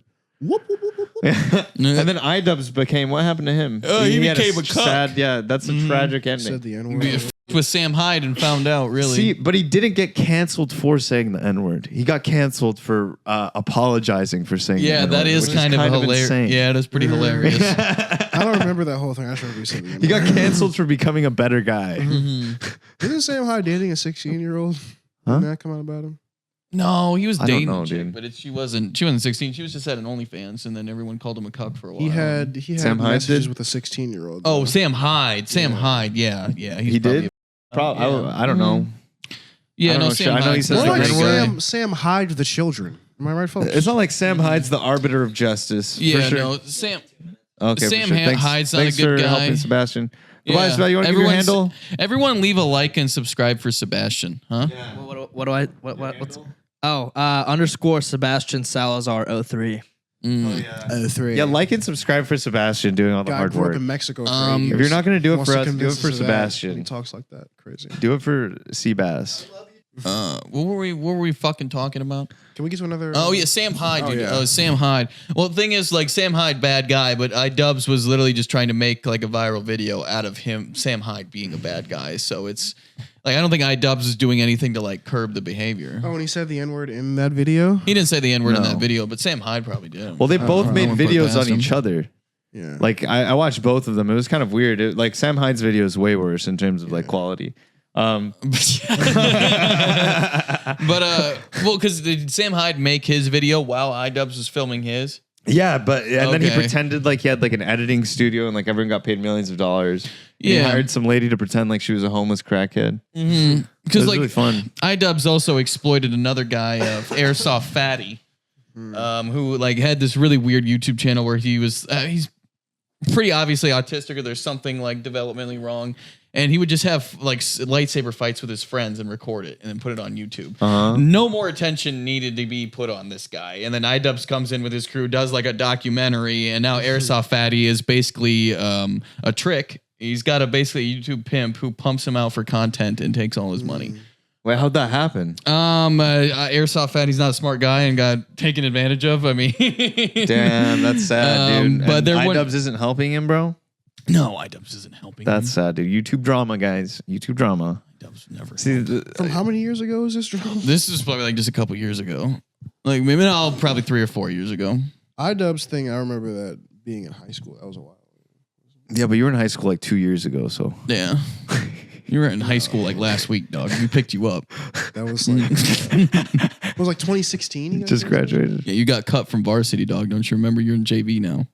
And then iDubbbz became. What happened to him? Oh, he had became a cuck. sad. Yeah, that's a tragic Said ending. the N We word. f- with Sam Hyde and found out, really. See, but he didn't get canceled for saying the N word. He got canceled for apologizing for saying. Yeah, the that N-word, is which kind of hilarious. insane. Yeah, it is pretty hilarious. I don't remember that whole thing. I just remember you said the N He word. got canceled for becoming a better guy. Didn't Sam Hyde dating a 16-year-old? Huh? Didn't that come out about him? No, he was I don't dating know, a chick, dude. but she wasn't 16. She was just at an OnlyFans, and then everyone called him a cuck for a while. He had Sam Hyde messages did? with a 16-year-old. Oh, Sam Hyde. Sam Hyde. Yeah. He's He probably- did. Probably. Yeah. I don't know. Yeah, I don't no, know, Sam I know he Hyde's says not the More a like N-word. great guy. Sam Hyde the children. Am I right, folks? It's not like Sam Hyde's the arbiter of justice. Yeah, for sure. no, Sam. Okay, for Sam sure. Thanks, Hyde's not a thanks good for guy. helping Sebastian. Goodbye, Yeah. Sebastian. You want to give your handle? Everyone leave a like and subscribe for Sebastian, huh? What's _ Sebastian Salazar 03. Oh, 3. Yeah, like and subscribe for Sebastian doing all the Guy hard grew up work. in Mexico for 8 If years. you're not gonna do it Wants for to us, do convince it for us of that. Sebastian. He talks like that. Crazy. Do it for Seabass. What were we fucking talking about? Can we get to another? Oh yeah, Sam Hyde, dude. yeah. Oh, Sam Hyde. Well, the thing is, like, Sam Hyde, bad guy, but iDubbbz was literally just trying to make like a viral video out of him, Sam Hyde being a bad guy. So it's like I don't think iDubbbz is doing anything to like curb the behavior. Oh, and he said the N-word in that video? He didn't say the N word in No. that video, but Sam Hyde probably did. Well, they both made wouldn't put it videos past on him. each other. Yeah. Like I watched both of them. It was kind of weird. Like Sam Hyde's video is way worse in terms of like quality. Well, because did Sam Hyde make his video while iDubbbz was filming his? Yeah, and then he Okay. pretended like he had like an editing studio and like everyone got paid millions of dollars. He Yeah. hired some lady to pretend like she was a homeless crackhead. Mm-hmm. It Because was like really fun. iDubbbz also exploited another guy, Airsoft Fatty, who like had this really weird YouTube channel where he was he's pretty obviously autistic or there's something like developmentally wrong. And he would just have like lightsaber fights with his friends and record it and then put it on YouTube. No more attention needed to be put on this guy. And then iDubbbz comes in with his crew, does like a documentary, and now Airsoft Fatty is basically a trick. He's got a basically YouTube pimp who pumps him out for content and takes all his money. Wait, how'd that happen? Airsoft Fatty's not a smart guy and got taken advantage of. I mean, Damn, that's sad, dude. but And there iDubbbz isn't helping him, bro. no, iDubbbz isn't helping. That's sad, dude. YouTube drama, guys. YouTube drama. iDubbbz never. See, From how many years ago is this drama? This is probably like just a couple years ago, like maybe not probably 3 or 4 years ago. iDubbbz thing, I remember that being in high school. That was a while. yeah, but you were in high school like 2 years ago, so. Yeah. You were in high school like last week, dog. We picked you up. That was like it was like 2016. you guys Just did? graduated. Yeah, you got cut from varsity, dog. Don't you remember? You're in JV now.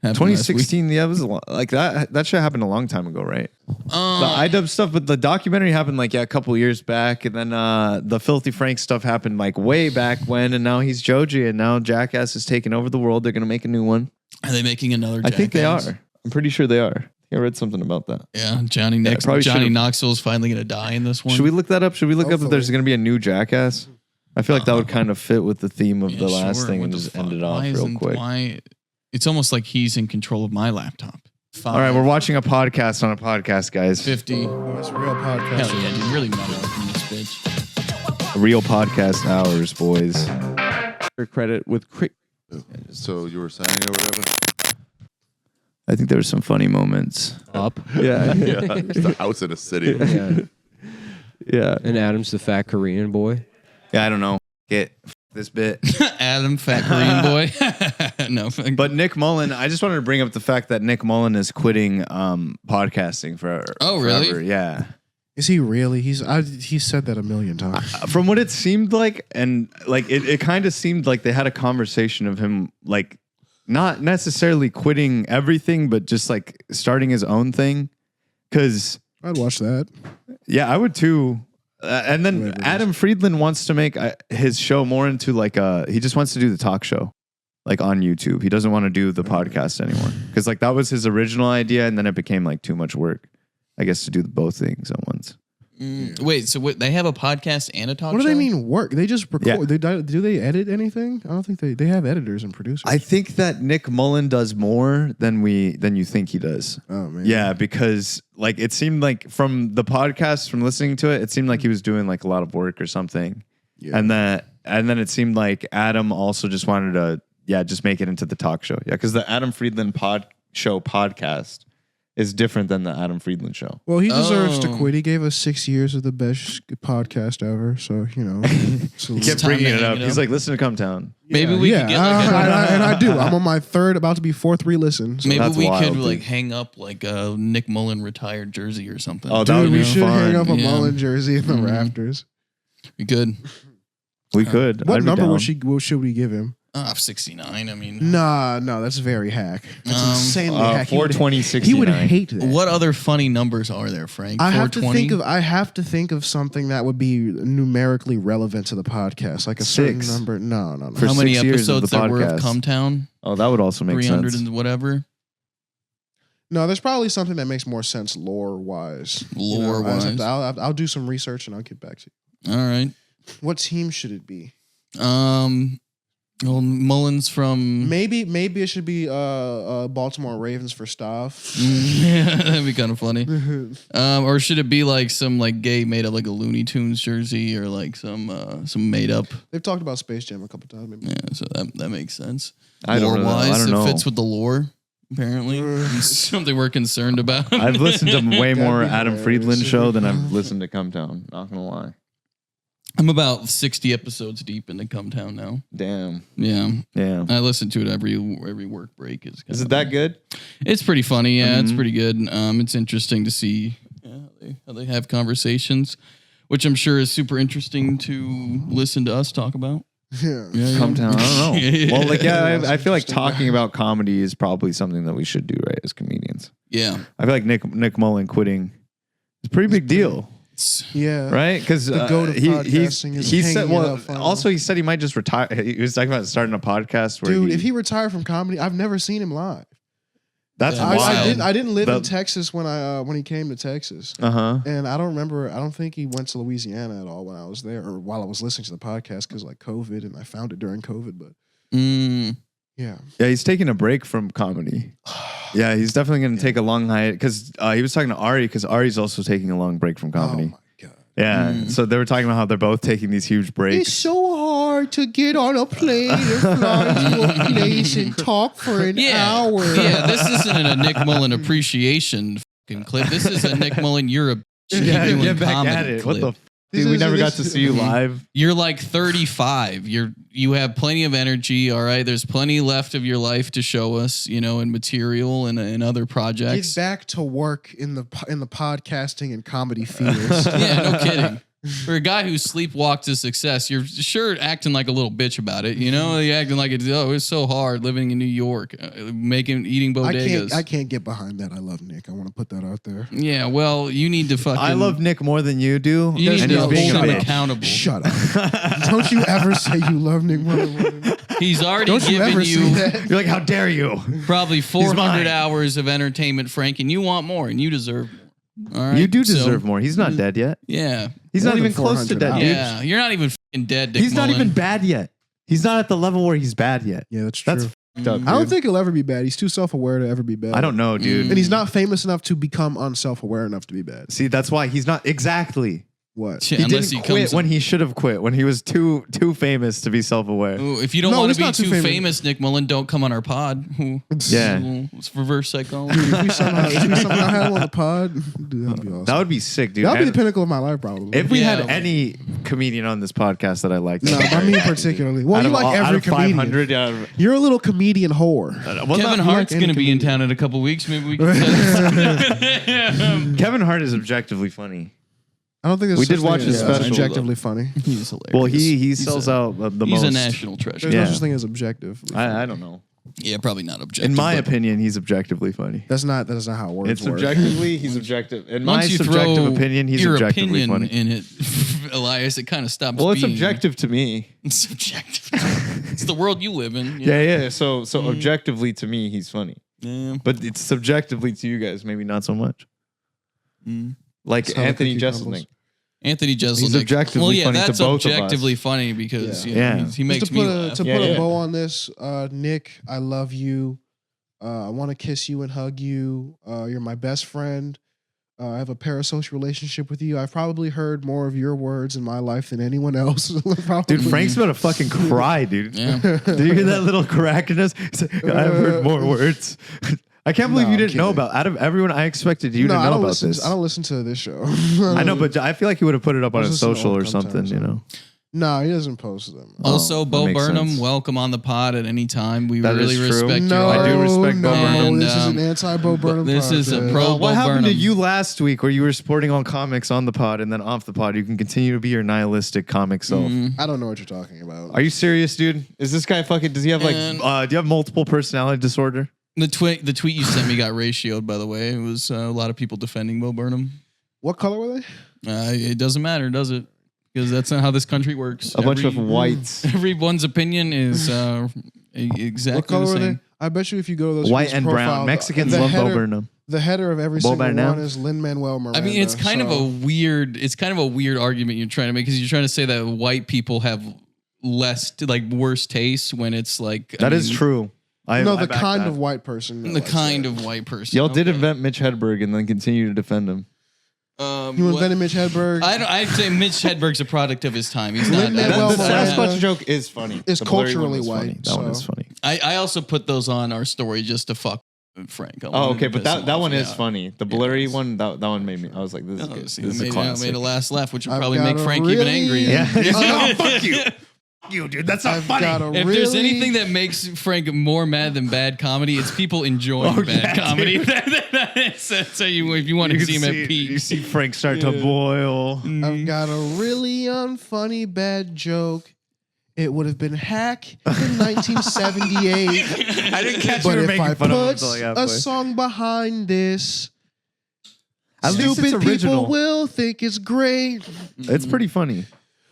Happened last week. 2016, yeah, it was like that. That should happen a long time ago, right? The iDubbbz stuff, but the documentary happened like a couple years back, and then the FilthyFrank stuff happened like way back when, and now he's Joji, and now Jackass is taking over the world. They're gonna make a new one. Are they making another? I think they Jackass? are. I'm pretty sure they are. I read something about that. Yeah, Johnny probably should've- Knoxville's finally gonna die in this one. Should we look that up? Should we look up if Hopefully. there's gonna be a new Jackass? I feel like that would kind of fit with the theme of Yeah, the last sure. thing What and the just fuck? end it off Why real isn't- quick. Why? It's almost like he's in control of my laptop. All right, we're watching a podcast on a podcast, guys. 50. Oh, that's a real podcast. Hell yeah, dude. Really metal from this bitch. Real podcast hours, boys. Credit with So you were saying or whatever? I think there were some funny moments. Up. Yeah. Yeah, there's a house in a city. Yeah. Yeah. And Adam's the fat Korean boy. Yeah, I don't know. Get this bit. Adam, fat Korean boy. No. But Nick Mullen, I just wanted to bring up the fact that Nick Mullen is quitting podcasting for Oh, really? forever. Yeah. Is he really? He's said that a million times. From what it seemed like, and like it kind of seemed like they had a conversation of him like not necessarily quitting everything, but just like starting his own thing. Cause I'd watch that. yeah, I would too. And then Whoever it Adam Friedland wants to make his show more into like he just wants to do the talk show, like on YouTube. He doesn't want to do the podcast anymore because like that was his original idea, and then it became like too much work, I guess, to do both things at once. Wait, so what, they have a podcast and a talk show? What do they mean work? They just record. Yeah. Do they edit anything? I don't think they have editors and producers. I think that Nick Mullen does more than you think he does. Oh man. Yeah, because like it seemed like from the podcast, from listening to it, it seemed like he was doing like a lot of work or something. Yeah. And then it seemed like Adam also just wanted to just make it into the talk show. Yeah, because the Adam Friedland podcast is different than the Adam Friedland show. Well, he deserves to Oh. quit. He gave us 6 years of the best podcast ever. So you know, He kept time bringing to it hang up. it He's up. like, listen to Come Town. Maybe we could get like and I do. I'm on my third, about to be fourth re-listen. So. maybe That's we wild, could dude. like hang up like a Nick Mullen retired jersey or something. Oh, that would Dude, be we should hang fun. up a Yeah. Mullen jersey in the rafters. We could. We could. What I'd be number down. what should we give him? 69. I mean, Nah, no, that's very hack. That's insanely hack. 420, He would 69. hate that. what other funny numbers are there, Frank? I have to 420? think of something that would be numerically relevant to the podcast, like a certain 6. number. No. For How many 6 years of episodes the there were of podcast. Come Town? Oh, that would also make 300 sense. and whatever. No, there's probably something that makes more sense lore wise. Lore-wise. I'll do some research and I'll get back to you. All right. What team should it be? Well, Mullins from Maybe it should be Baltimore Ravens for Staff. yeah, that'd be kind of funny. Or should it be like some like gay made up like a Looney Tunes jersey or like some made up? They've talked about Space Jam a couple times. Maybe. Yeah, so that makes sense. I don't know. Lore-wise, I don't know. it fits with the lore. Apparently, it's something we're concerned about. I've listened to way That'd more be Adam hilarious. Friedland show than I've listened to Come Town. Not gonna lie. I'm about 60 episodes deep into Come Town now. Damn. Yeah, Yeah. I listen to it every work break. Is it that good? It's pretty funny. Yeah, it's pretty good. It's interesting to see how they have conversations, which I'm sure is super interesting to listen to us talk about. Yeah. Come down. I don't know. Well, like, yeah, I feel like Interesting. talking about comedy is probably something that we should do, right, as comedians. Yeah. I feel like Nick Mullen quitting is a pretty big deal, Yeah. right? Because The goat of podcasting is he said, hanging well, up finally. also he said he might just retire. He was talking about starting a podcast where Dude, if he retired from comedy, I've never seen him live. that's Yeah. wild. I didn't live in But- Texas when he came to Texas. Uh-huh. And I don't think he went to Louisiana at all when I was there or while I was listening to the podcast because like COVID and I found it during COVID. But yeah. Yeah, he's taking a break from comedy. Yeah, he's definitely going to take a long hiatus because he was talking to Ari because Ari's also taking a long break from comedy. Oh my God. Yeah, so they were talking about how they're both taking these huge breaks. It's so hard to get on a plane and fly to a place and talk for an hour. Yeah, this isn't a Nick Mullen appreciation fucking clip. This is a Nick Mullen, you're a genuine Get back comedy at it. clip. What the dude, we never got to see you live. You're like 35. You have plenty of energy. All right. There's plenty left of your life to show us, in material and other projects. Get back to work in the podcasting and comedy fields. Yeah, no kidding. For a guy who sleepwalked to success, you're sure acting like a little bitch about it. You're acting like it's so hard living in New York, eating bodegas. I can't get behind that. I love Nick. I want to put that out there. Yeah, well, you need to fucking. I love Nick more than you do. You need and to he's hold being a him bitch. accountable. Shut up. Don't you ever say you love Nick more than me. He's already Don't you given ever say you that. You're like, how dare you? probably 400 mine. hours of entertainment, Frank, and you want more, and you deserve more. All right? You do So, deserve more. He's not dead yet. Yeah. He's More not than even close to 400 dead, hours. dude. Yeah. You're not even fucking dead, Nick He's not Mullen. even bad yet. He's not at the level where he's bad yet. Yeah, that's true. That's fucked up, I don't dude. think he'll ever be bad. He's too self-aware to ever be bad. I don't know, dude. And he's not famous enough to become unself-aware enough to be bad. See, that's why he's not exactly. What? Yeah, He unless didn't he quit comes when he should have quit. When he was too famous to be self-aware. Ooh, if you don't No, want he's to be not too too famous. famous, Nick Mullen, don't come on our pod. Ooh, Yeah. it's reverse psychology. If we somehow had him on the pod, dude, that'd be awesome. That would be sick, dude. That'd be And the pinnacle of my life, probably. if we had Yeah. any comedian on this podcast that I liked, No, I mean particularly. Well, you like every comedian. 500, yeah. You're a little comedian whore. Well, Kevin not- Hart's any going to be in comedian. town in a couple weeks. Maybe we can. Kevin Hart is objectively funny. I don't think there's We such did watch thing his as special. objectively funny. He's hilarious. Well, he sells out the He's most. a national treasure. There's Yeah. no such thing as objective. I don't know. Yeah, probably not objective. In my but opinion, he's objectively funny. That's not how words It's work. subjectively, he's objective. In my once you subjective throw opinion, he's your objectively opinion funny. in it, Elias, it kind of stops. Well, it's being objective to me. It's subjective. It's the world you live in. Yeah. So objectively to me, he's funny. Yeah. But it's subjectively to you guys, maybe not so much. Like That's how the Anthony cookie crumbles. Jeselnik. Anthony Jeselnik. He's objectively well, yeah, funny to that's both of us. objectively funny because Yeah. he makes Just to me put laugh. to Yeah, put yeah. a bow on this, Nick, I love you. I want to kiss you and hug you. You're my best friend. I have a parasocial relationship with you. I've probably heard more of your words in my life than anyone else. Probably. Dude, Frank's about to fucking cry, dude. Yeah. Do you hear that little crack in us? He's like, I've heard more words. I can't believe No, you I'm didn't know kidding. about. Out of everyone, I expected you to I know don't about listen. this. I don't listen to this show. I know, but I feel like he would have put it up on I his listen to social all or the something, sometimes, you know. No, he doesn't post them. Also, that Bo makes Burnham, sense. welcome on the pod at any time. We That really is true. respect No, your I do respect Bo Burnham. And, This is an anti-Bo Burnham. this is a podcast. pro- What Bo happened to Burnham. you last week where you were supporting all comics on the pod and then off the pod? You can continue to be your nihilistic comic self. I don't know what you're talking about. Are you serious, dude? Is this guy fucking, does he have like, And- do you have multiple personality disorder? The tweet you sent me got ratioed, by the way. It was a lot of people defending Bo Burnham. What color were they? It doesn't matter, does it? Because that's not how this country works. A bunch of whites. Everyone's opinion is exactly What color the were same. they? I bet you if you go to those White people's and profile, brown. Mexicans the love Bo header- Burnham. The header of every Bo single Burnham? one is Lin-Manuel Miranda. I mean, it's kind of a weird. It's kind of a weird argument you're trying to make because you're trying to say that white people have worse taste when it's like That is true. I the back kind that. of white person. that The likes kind that. of white person. Y'all did Okay. invent Mitch Hedberg and then continue to defend him. You what- invented Mitch Hedberg. I'd say Mitch Hedberg's a product of his time. He's not. Lin-Manuel The Miranda Sasquatch joke is funny. is The blurry one culturally was funny. white, That one is so- funny. I also put those on our story just to fuck with Frank. I Oh, wanted okay, to but piss him that off, one is yeah. funny. The blurry one, that one made me. I was like, this is Oh, good. see, This is a I classic. made a last laugh, which would I've probably got make a Frank even really- angrier. Yeah. Oh, fuck you. you, dude. That's not I've funny. got a If there's anything that makes Frank more mad than bad comedy, it's people enjoying bad comedy. So if you want to see him at peak, you see Frank start to boil. I've got a really unfunny bad joke. It would have been hack in 1978. I didn't catch But you were if making I fun of him put until like a halfway. song behind this, At least it's stupid original. people will think it's great. It's pretty funny.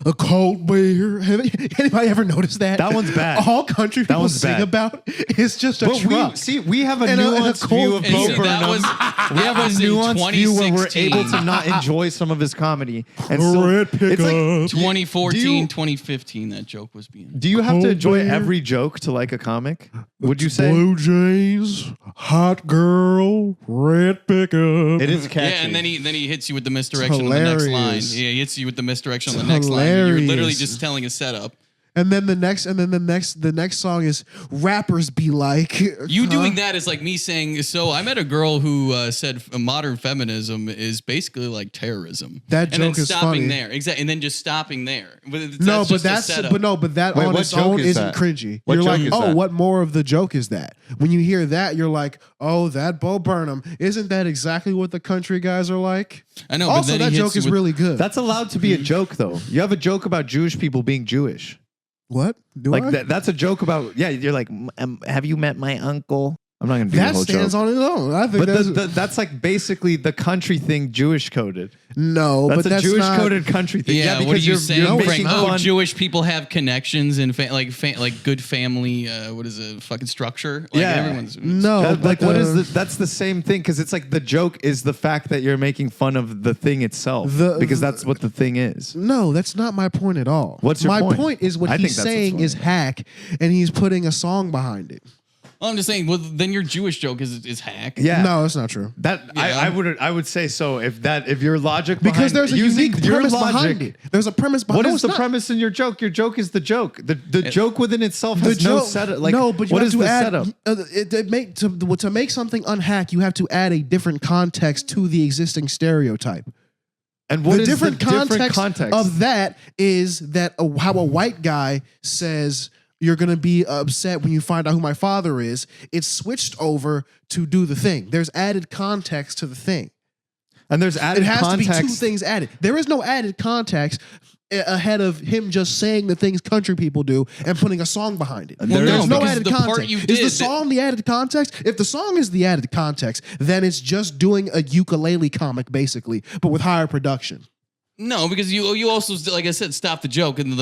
A cold beer. Have anybody ever noticed that? That one's bad. All country That people one's sing bad. about is just a But truck. we have a And a nuanced cold view of beer. Bo See, that Burnham. was- We have a was in nuanced view where we're 2016. able to not enjoy some of his comedy. And so Red it's like, 2014, 2015, that joke was being. do you have to Cold enjoy beer. every joke to like a comic? Would you say? Blue Jays, hot girl, red pickup. It is catchy. Yeah, and then he hits you with the misdirection on the next line. hilarious. Yeah, he hits you with the misdirection on It's the next line. You're literally hilarious. just telling a setup. And then the next song is rappers be like. You doing that is like me saying, so I met a girl who said modern feminism is basically like terrorism. That and then joke is stopping funny. there. Exactly. And then just stopping there. No, but just a that's setup. that Wait, on what its joke own is isn't that? cringy. What You're joke like, is oh, that? what more of the joke is that? When you hear that, you're like, oh, that Bo Burnham. Isn't that exactly what the country guys are like? I know, but Also, then that he hits joke you is with- really good. That's allowed to be a joke, though. You have a joke about Jewish people being Jewish. What? Do Like I? that's a joke about. Yeah, you're like, have you met my uncle? I'm not gonna do the That whole stands joke. on its own. I think But that's like basically the country thing, Jewish coded. no, That's but a that's Jewish not, coded country thing. Yeah, because what are you you're saying, Frank? making Oh, fun. Jewish people have connections and like good family. What is it? Fucking structure. Like Yeah. everyone's No, That- but like what is that's the same thing because it's like the joke is the fact that you're making fun of the thing itself because that's what the thing is. No, that's not my point at all. What's your my point? is what I he's think that's saying what's is hack, and he's putting a song behind it. I'm just saying. Well, then your Jewish joke is hack. Yeah, No, that's not true. that Yeah. I would say so if your logic Because behind there's a using unique your premise logic, behind it. There's a premise behind What no, is it's the not. premise in your joke? Your joke is the joke. The joke within itself The has no joke, setup. Like no, but you what have is to the add setup? to make something unhack. You have to add a different context to the existing stereotype. And what The is different the different context of that is that how a white guy says you're going to be upset when you find out who my father is. It's switched over to do the thing. There's added context to the thing. And there's added It has context. to be two things added. There is no added context ahead of him just saying the things country people do and putting a song behind it. Well, There's no, no because added the part context. you Is did the that- song the added context? If the song is the added context, then it's just doing a ukulele comic basically, but with higher production. No, because you also, like I said, stop the joke and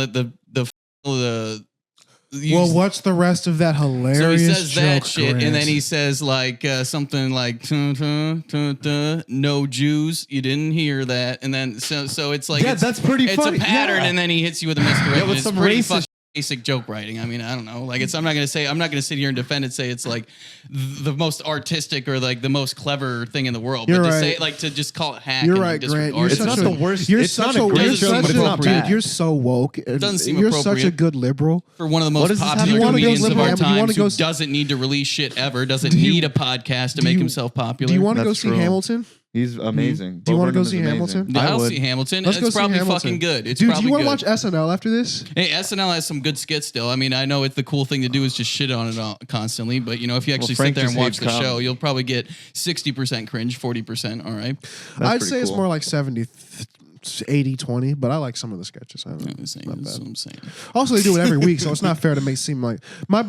Well, what's the rest of that hilarious So he says joke, that shit, Grant? and then he says like something like "No Jews." You didn't hear that, and then so it's like Yeah, that's pretty It's funny. a pattern, Yeah. and then he hits you with a misdirection. with It's some pretty racist fucking basic joke writing. I mean, I don't know. Like I'm not gonna sit here and defend it. Say it's like the most artistic or like the most clever thing in the world. You're but to right. say like to just call it hack. You're and right, Grant. disregard You're it. It's such not a, the worst. You're It's such not a a, great you're joke, such but it's a not dude. bad. You're so woke. Doesn't seem You're such a appropriate. good liberal. For one of the What most does this have to popular do with comedians it? of our Do you wanna times go who s- doesn't need to release shit ever, doesn't Do you- need a podcast to do make you- himself popular. Do you want to go That's see true. Hamilton? He's amazing. Do you Bo wanna go Burnham is see amazing. Hamilton? Yeah, I'll would. see Hamilton. Let's go It's see probably Hamilton. fucking good. It's Dude, do probably you want to good. watch SNL after this? Hey, SNL has some good skits still. I mean, I know it's the cool thing to do is just shit on it all, constantly, but you know, if you actually Frank sit there just and watch hates the show, comedy. you'll probably get 60% cringe, 40%. All right. I'd pretty say it's cool. more like 70, 80, 20, but I like some of the sketches. I don't know. That's Not what bad. I'm saying. Also, they do it every week, so it's not fair to make seem like my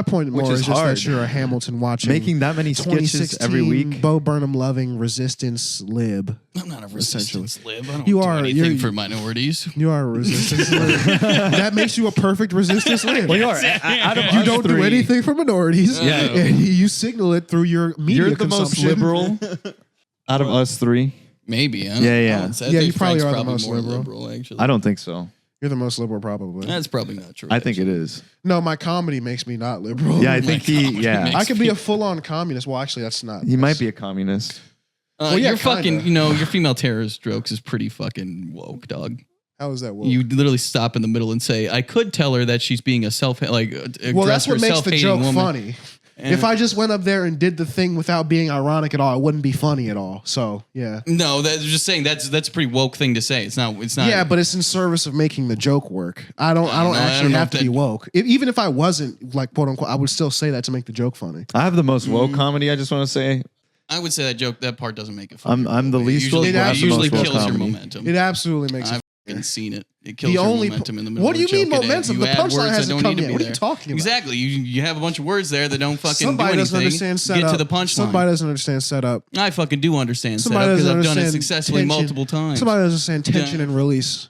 point more is is just hard. that you're a Hamilton watching, Making that many sketches every 2016 week. Bo Burnham loving resistance lib. I'm not a resistance lib. I don't You do are- anything you're- for minorities. You are a resistance lib. That makes you a perfect resistance lib. Well, you are. Out of You us don't do three, anything for minorities, Yeah. and you signal it through your media You're the most consumption. liberal out of us three. Maybe. I don't Yeah, know. yeah. I Yeah, think you probably Frank's are the most more liberal. actually. I don't think so. You're the most liberal, probably. That's probably not true. I think it is. No, my comedy makes me not liberal. Yeah, I think comedy makes I could be a full-on communist. Well, actually, that's not. he might be a communist. Well, yeah, your fucking, kinda. your female terrorist jokes is pretty fucking woke, dog. How is that? Woke? You literally stop in the middle and say, "I could tell her that she's being a well, that's what makes the self-hating joke woman." funny. If I just went up there and did the thing without being ironic at all, it wouldn't be funny at all. So yeah. No, that's just saying that's a pretty woke thing to say. It's not. Yeah, but it's in service of making the joke work. I don't actually have to be woke. Even if I wasn't like quote unquote, I would still say that to make the joke funny. I have the most woke comedy. I just want to say. I would say that part doesn't make it funny. I'm the least woke. It usually kills your comedy. momentum. It absolutely makes it. I've seen it. It kills your momentum in the middle. What do you mean momentum? The punchline hasn't come yet. What are you talking about? Exactly. You have a bunch of words there that don't fucking Somebody do doesn't anything. understand setup. Get to the punchline. Somebody doesn't understand setup. I fucking do understand Somebody setup because doesn't I've done it understand successfully tension. multiple times. Somebody doesn't understand tension and release.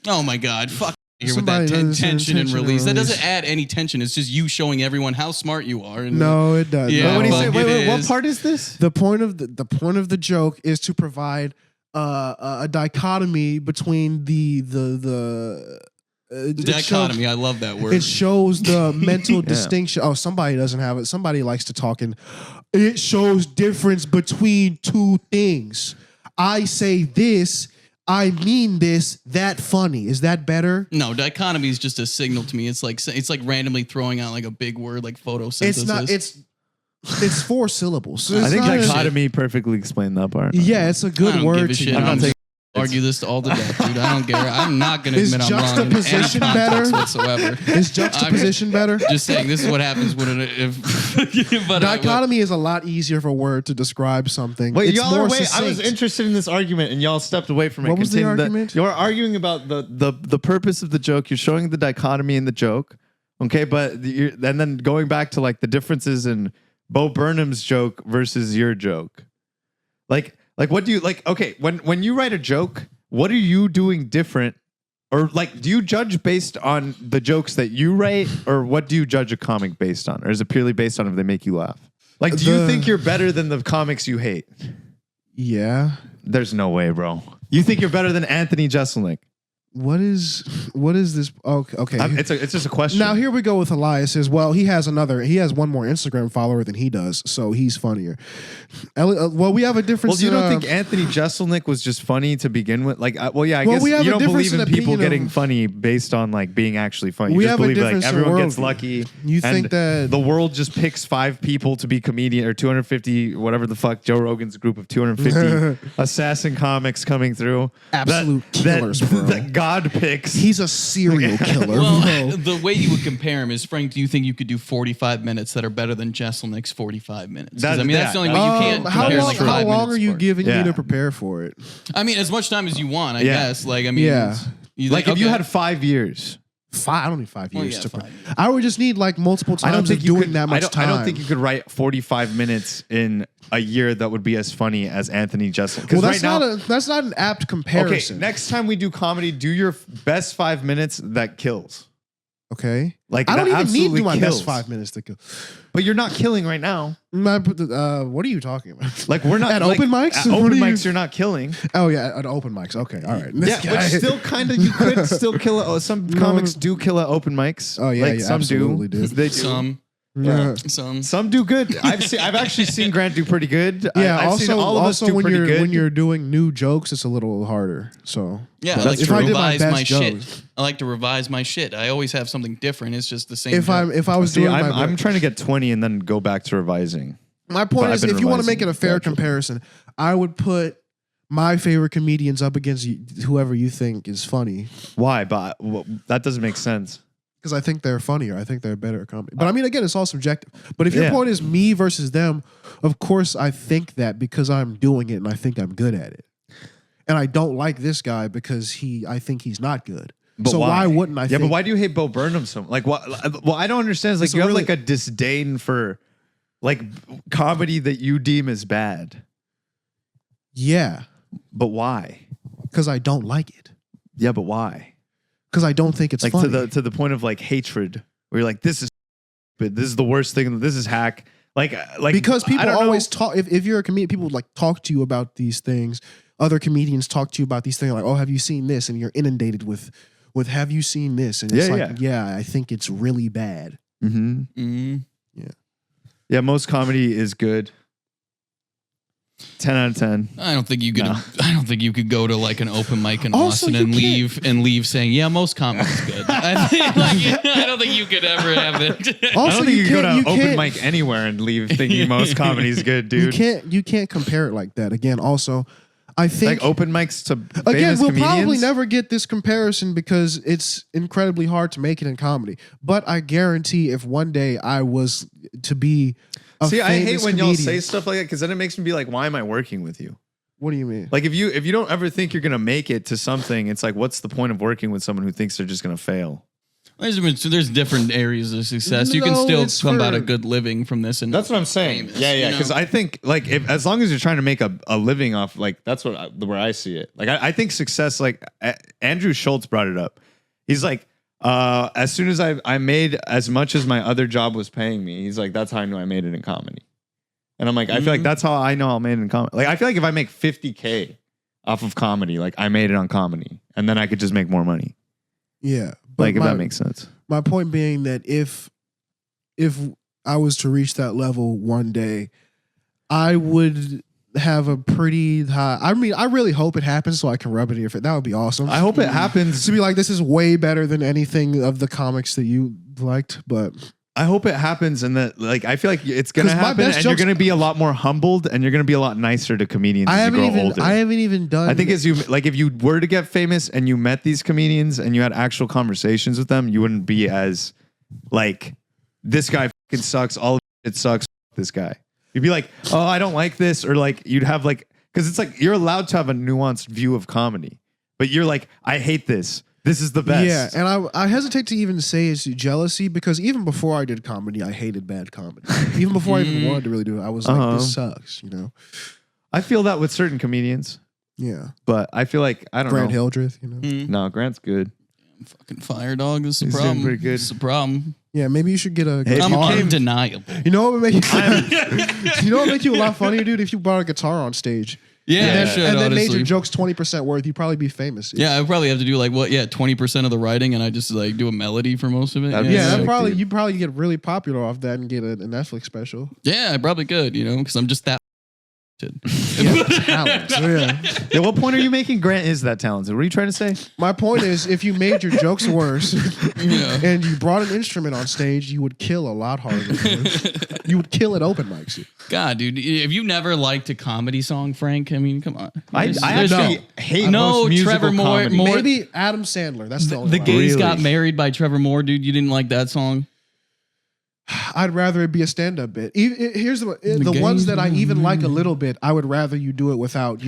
Oh my god! Fuck here with Somebody that doesn't tension and tension and release. That release. doesn't add any tension. It's just you showing everyone how smart you are. And No, it doesn't. Yeah, What do you fuck say? it Wait, what is. part is this? The point of the joke is to provide a dichotomy between dichotomy. I love that word. It shows the mental distinction. Oh, somebody doesn't have it. Somebody likes to talk in. It shows difference between two things. I say this. I mean this. That funny. Is that better? No, dichotomy is just a signal to me. It's like randomly throwing out like a big word like photosynthesis. It's not. It's 4 syllables. I think not a- dichotomy perfectly explained that part. Yeah, it's a I good don't word give a to shit. use. I'm just argue this all to death, dude. I don't care. I'm not going to Is admit I'm wrong in any juxtaposition context better? whatsoever. Is juxtaposition better? Just saying, this is what happens when but Dichotomy is a lot easier of a word to describe something. Wait, It's y'all more are wait. I succinct. was interested in this argument, and y'all stepped away from it. What was the Continue argument? You're arguing about the purpose of the joke. You're showing the dichotomy in the joke, okay? But and then going back to like the differences in Bo Burnham's joke versus your joke. Like what do you like? Okay, when you write a joke, what are you doing different? Or like, do you judge based on the jokes that you write, or what do you judge a comic based on, or is it purely based on if they make you laugh? Like, do you think you're better than the comics you hate? Yeah. There's no way, bro. You think you're better than Anthony Jeselnik? What is this? Okay. It's just a question. Now here we go with Elias. Well, he has one more Instagram follower than he does, so he's funnier. Well, we have a difference. Well, you don't think Anthony Jeselnik was just funny to begin with? Like, I guess we have you a don't difference believe in in people opinion getting of- funny based on like being actually funny. You We just have a believe like difference in everyone gets worldview. lucky. You think and that- the world just picks 5 people to be comedian or 250, whatever the fuck, Joe Rogan's group of 250 assassin comics coming through. Absolute killers, bro. That God picks. He's a serial killer. Well, bro. the way you would compare him is, Frank, do you think you could do 45 minutes that are better than Jeselnik's 45 minutes? 'Cause, I mean, that's the only way you can't How compare long, like how 5 long minutes are you for it. giving Yeah. me to prepare for it? I mean, as much time as you want, I Yeah. guess. Like, I mean, Yeah. you Like think, if you okay. had 5 years. I don't need 5 Well, years yeah, to. 5 years. I would just need like multiple I don't times think of you doing could, that much time. I don't think you could write 45 minutes in a year that would be as funny as Anthony Jeselnik. Well, Because that's right now, that's not an apt okay, comparison. next time we do comedy, do your best 5 minutes that kills. Okay. Like I don't that even need to absolutely do my kills. best 5 minutes to kill. But you're not killing right now. What are you talking about? Like we're not At like, open mics? At What open are you- mics, you're not killing. Oh yeah, at open mics. Okay, all right. This Yeah, guy- which still kind of you could still kill. Some comics do kill at open mics. Oh, yeah, like, yeah, some absolutely do. They do. Some do good. I've actually seen Grant do pretty good. Yeah. I've seen all of us do when pretty good. when you're doing new jokes, it's a little harder. So Yeah, I But like if to I did my revise best my shit. jokes- I like to revise my shit. I always have something different. It's just the same. if I was See, doing I'm my trying to get 20 and then go back to revising. my point But is, I've been if you want to make it a revising fair gradually. comparison, I would put my favorite comedians up against whoever you think is funny. Why? But that doesn't make sense. Because I think they're funnier. I think they're better at comedy. But I mean, again, it's all subjective. But if your Yeah. point is me versus them, of course I think that because I'm doing it and I think I'm good at it. And I don't like this guy because I think he's not good. But so why wouldn't I Yeah, think? but why do you hate Bo Burnham so much? Like, what? Well, I don't understand. It's like It's you have really- like a disdain for like comedy that you deem as bad. Yeah, But why? because I don't like it. Yeah, but why? Because I don't think it's Like funny. to the point of like hatred, where you're like, this is stupid. This is the worst thing. This is hack. Like because I people don't know. always talk. If you're a comedian, people like talk to you about these things. Other comedians talk to you about these things. Like, oh, have you seen this? And you're inundated with have you seen this? And it's I think it's really bad. Mm-hmm. Mm-hmm. Yeah, most comedy is good. 10 out of 10. I don't think you could. No. I don't think you could go to like an open mic in Also, Austin you and leave saying, "Yeah, most comedy is good." I don't think you could ever have it. I Also, don't think you can go to you an open can't- mic anywhere and leave thinking most comedy's good, dude. You can't compare it like that. Again, also, I think Like open mics to again, famous we'll comedians. probably never get this comparison because it's incredibly hard to make it in comedy. But I guarantee if one day I was to be a See, I hate famous when y'all comedian- say stuff like that because then it makes me be like, why am I working with you? What do you mean? Like if you don't ever think you're gonna make it to something, it's like, what's the point of working with someone who thinks they're just gonna fail? There's different areas of success. You can No, still it's come about for- a good living from this. And That's what I'm saying. famous, Yeah, you know? because I think like as long as you're trying to make a living off, like that's where I see it. Like I think success. Like Andrew Schultz brought it up. He's like, as soon as I made as much as my other job was paying me, he's like, that's how I knew I made it in comedy. And I'm like, I feel like that's how I know I made it in comedy. Like I feel like if I make $50K off of comedy, like I made it on comedy, and then I could just make more money. Yeah, but Like if that makes sense. My point being that if I was to reach that level one day, I would have a pretty high. I mean, I really hope it happens so I can rub it in your face. That would be awesome. I hope it happens. To be like, this is way better than anything of the comics that you liked, but I hope it happens, and that like I feel like it's gonna 'Cause my happen, best and you're jokes- gonna be a lot more humbled, and you're gonna be a lot nicer to comedians as you grow older. I haven't even done. I think as you like, if you were to get famous and you met these comedians and you had actual conversations with them, you wouldn't be as like, this guy fucking sucks. All of it sucks. This guy. You'd be like, oh, I don't like this, or like you'd have like, because it's like you're allowed to have a nuanced view of comedy, but you're like, I hate this. This is the best. Yeah, and I hesitate to even say it's jealousy because even before I did comedy, I hated bad comedy. Even before I even wanted to really do it, I was like, this sucks, you know? I feel that with certain comedians, Yeah. but I feel like I don't Grant know. Hildreth, you know? No, Grant's good. Fucking fire dog. This is the He's doing problem. pretty good. This is the problem. Yeah, maybe you should get a Hey, I'm guitar. undeniable. You know what would make you know what would make you a lot funnier, dude? If you brought a guitar on stage. Yeah, and then, I should, and then made honestly. your jokes 20% worth, you'd probably be famous. Yeah, I probably have to do like 20% of the writing, and I just like do a melody for most of it. That'd be Yeah, sick, that probably dude. you'd probably get really popular off that and get a Netflix special. Yeah, I probably could, you know, because I'm just that. Yeah, talent. Yeah. Yeah, what point are you making? Grant is that talented. What are you trying to say? My point is, if you made your jokes worse Yeah. and you brought an instrument on stage, you would kill a lot harder. Dude. You would kill at open mics. God, dude, if you never liked a comedy song, Frank, I mean, come on. I There's- actually hate No, most musical Trevor Moore- comedy. Moore- Maybe Adam Sandler. That's the only The one. Gays Really? Got Married by Trevor Moore, dude. You didn't like that song? I'd rather it be a stand-up bit. Here's the gays ones that I even like a got little bit. I would rather you do it without,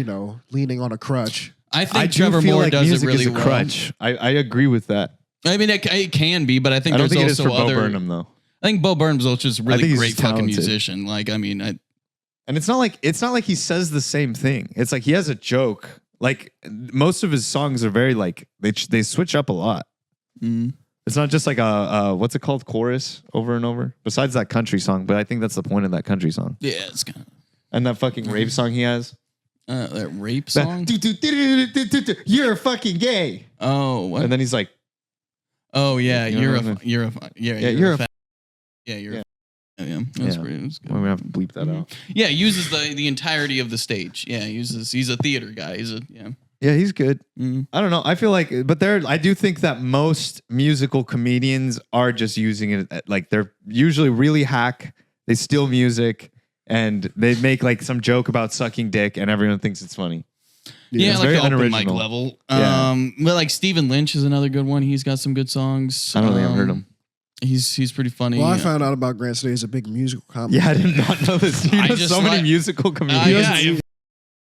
leaning on a crutch. I think I do Trevor feel Moore like does it music really is a well. crutch. I agree with that. I mean, it can be, but I think I don't there's think it is also for Bo other. Burnham though. I think Bo Burnham's also just a I really think he's great just fucking talented. musician. Like, I mean, And it's not like he says the same thing. It's like he has a joke. Like most of his songs are very like they switch up a lot. It's not just like a what's it called, chorus over and over. Besides that country song, but I think that's the point of that country song. yeah, it's kind of And that fucking rape song he has. that rape song. You're fucking gay. Oh, what? And then he's like, Oh yeah, You know you're what I a mean? you're a Yeah, you're a fat. Yeah, you're. Yeah. Yeah, that's Yeah. great. That's good. we're gonna have to bleep that out. Yeah, he uses the entirety of the stage. Yeah, he's a theater guy. Yeah, he's good. Mhm. I don't know. I feel like, but I do think that most musical comedians are just using it like they're usually really hack. They steal music and they make like some joke about sucking dick, and everyone thinks it's funny. Yeah, it's like very the open mic unoriginal. level. Yeah. But like Stephen Lynch is another good one. He's got some good songs. I don't think I've heard him. He's pretty funny. Well, I found out about Grant today. He's a big musical comedy. Yeah, I did not know this. Dude, I there's just so many like- musical comedians.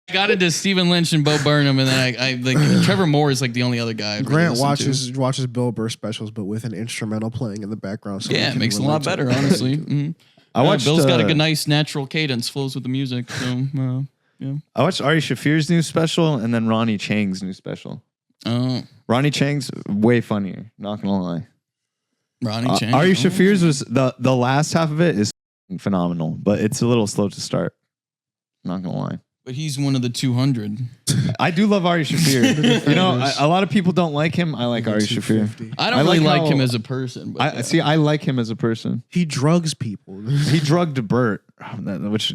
I got into Stephen Lynch and Bo Burnham, and then I like Trevor Moore is like the only other guy. I'd really Grant listen to. watches Bill Burr specials, but with an instrumental playing in the background. So Yeah, it makes it a lot better, honestly. Mhm. I watched. Bill's got a good, nice natural cadence, flows with the music. So, yeah. I watched Ari Shafir's new special and then Ronnie Chang's new special. Oh, Ronnie Chang's way funnier. Not gonna lie. Ronnie Chang. Ari Shafir's was the last half of it is phenomenal, but it's a little slow to start. Not gonna lie. But he's one of the 200. I do love Ari Shaffir. You know, a lot of people don't like him. I like Ari Shaffir. I don't really like him as a person. But I like him as a person. He drugs people. He drugged Bert, which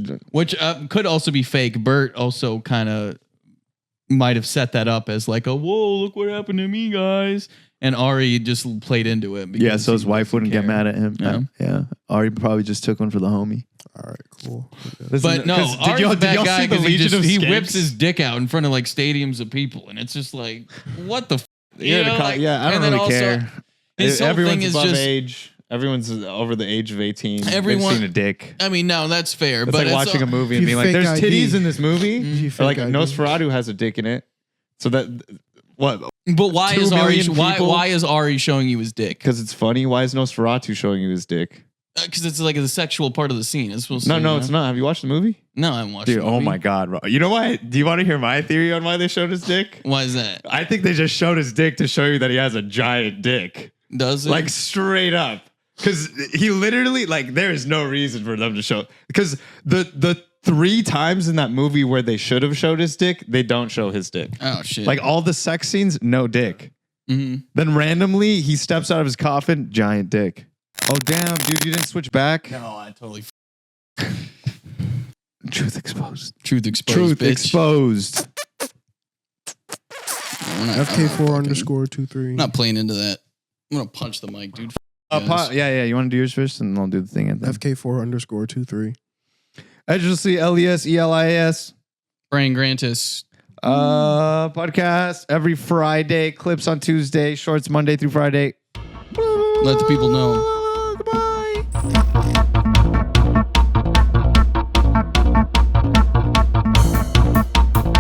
could also be fake. Bert also kind of might have set that up as like, whoa, look what happened to me, guys. And Ari just played into it. Yeah, so his wife wouldn't get mad at him. Yeah. Ari probably just took one for the homie. All right, cool. But no, Ari's a bad guy because he whips his dick out in front of like stadiums of people, and it's just like, what the? I don't really care. His whole Everyone's thing is above just age. Everyone's over the age of 18. Everyone They've seen a dick. I mean, no, that's fair. It's but like watching a movie and being like, "There's titties in this movie." Or like Nosferatu has a dick in it. So that what? But why is Ari showing you his dick? Because it's funny. Why is Nosferatu showing you his dick? Because it's like the sexual part of the scene. It's supposed to. No, it's not. Have you watched the movie? No, I haven't watched Dude, the movie. oh my God, bro. You know why? Do you want to hear my theory on why they showed his dick? Why is that? I think they just showed his dick to show you that he has a giant dick. Does it? Like straight up. Because he literally, like, there is no reason for them to show. Because the 3 times in that movie where they should have showed his dick, they don't show his dick. Oh, shit. Like all the sex scenes, no dick. Mm-hmm. Then randomly, he steps out of his coffin, giant dick. Oh, damn, dude, you didn't switch back? No, I totally. Truth exposed. Truth exposed. Truth bitch. exposed. FK4_23. I'm not playing into that. I'm going to punch the mic, dude. Yeah. You want to do yours first, and I'll do the thing at the end. FK4_23. Edgelessly, LES. Brian Grantis. Podcast every Friday, clips on Tuesday, shorts Monday through Friday. Let the people know.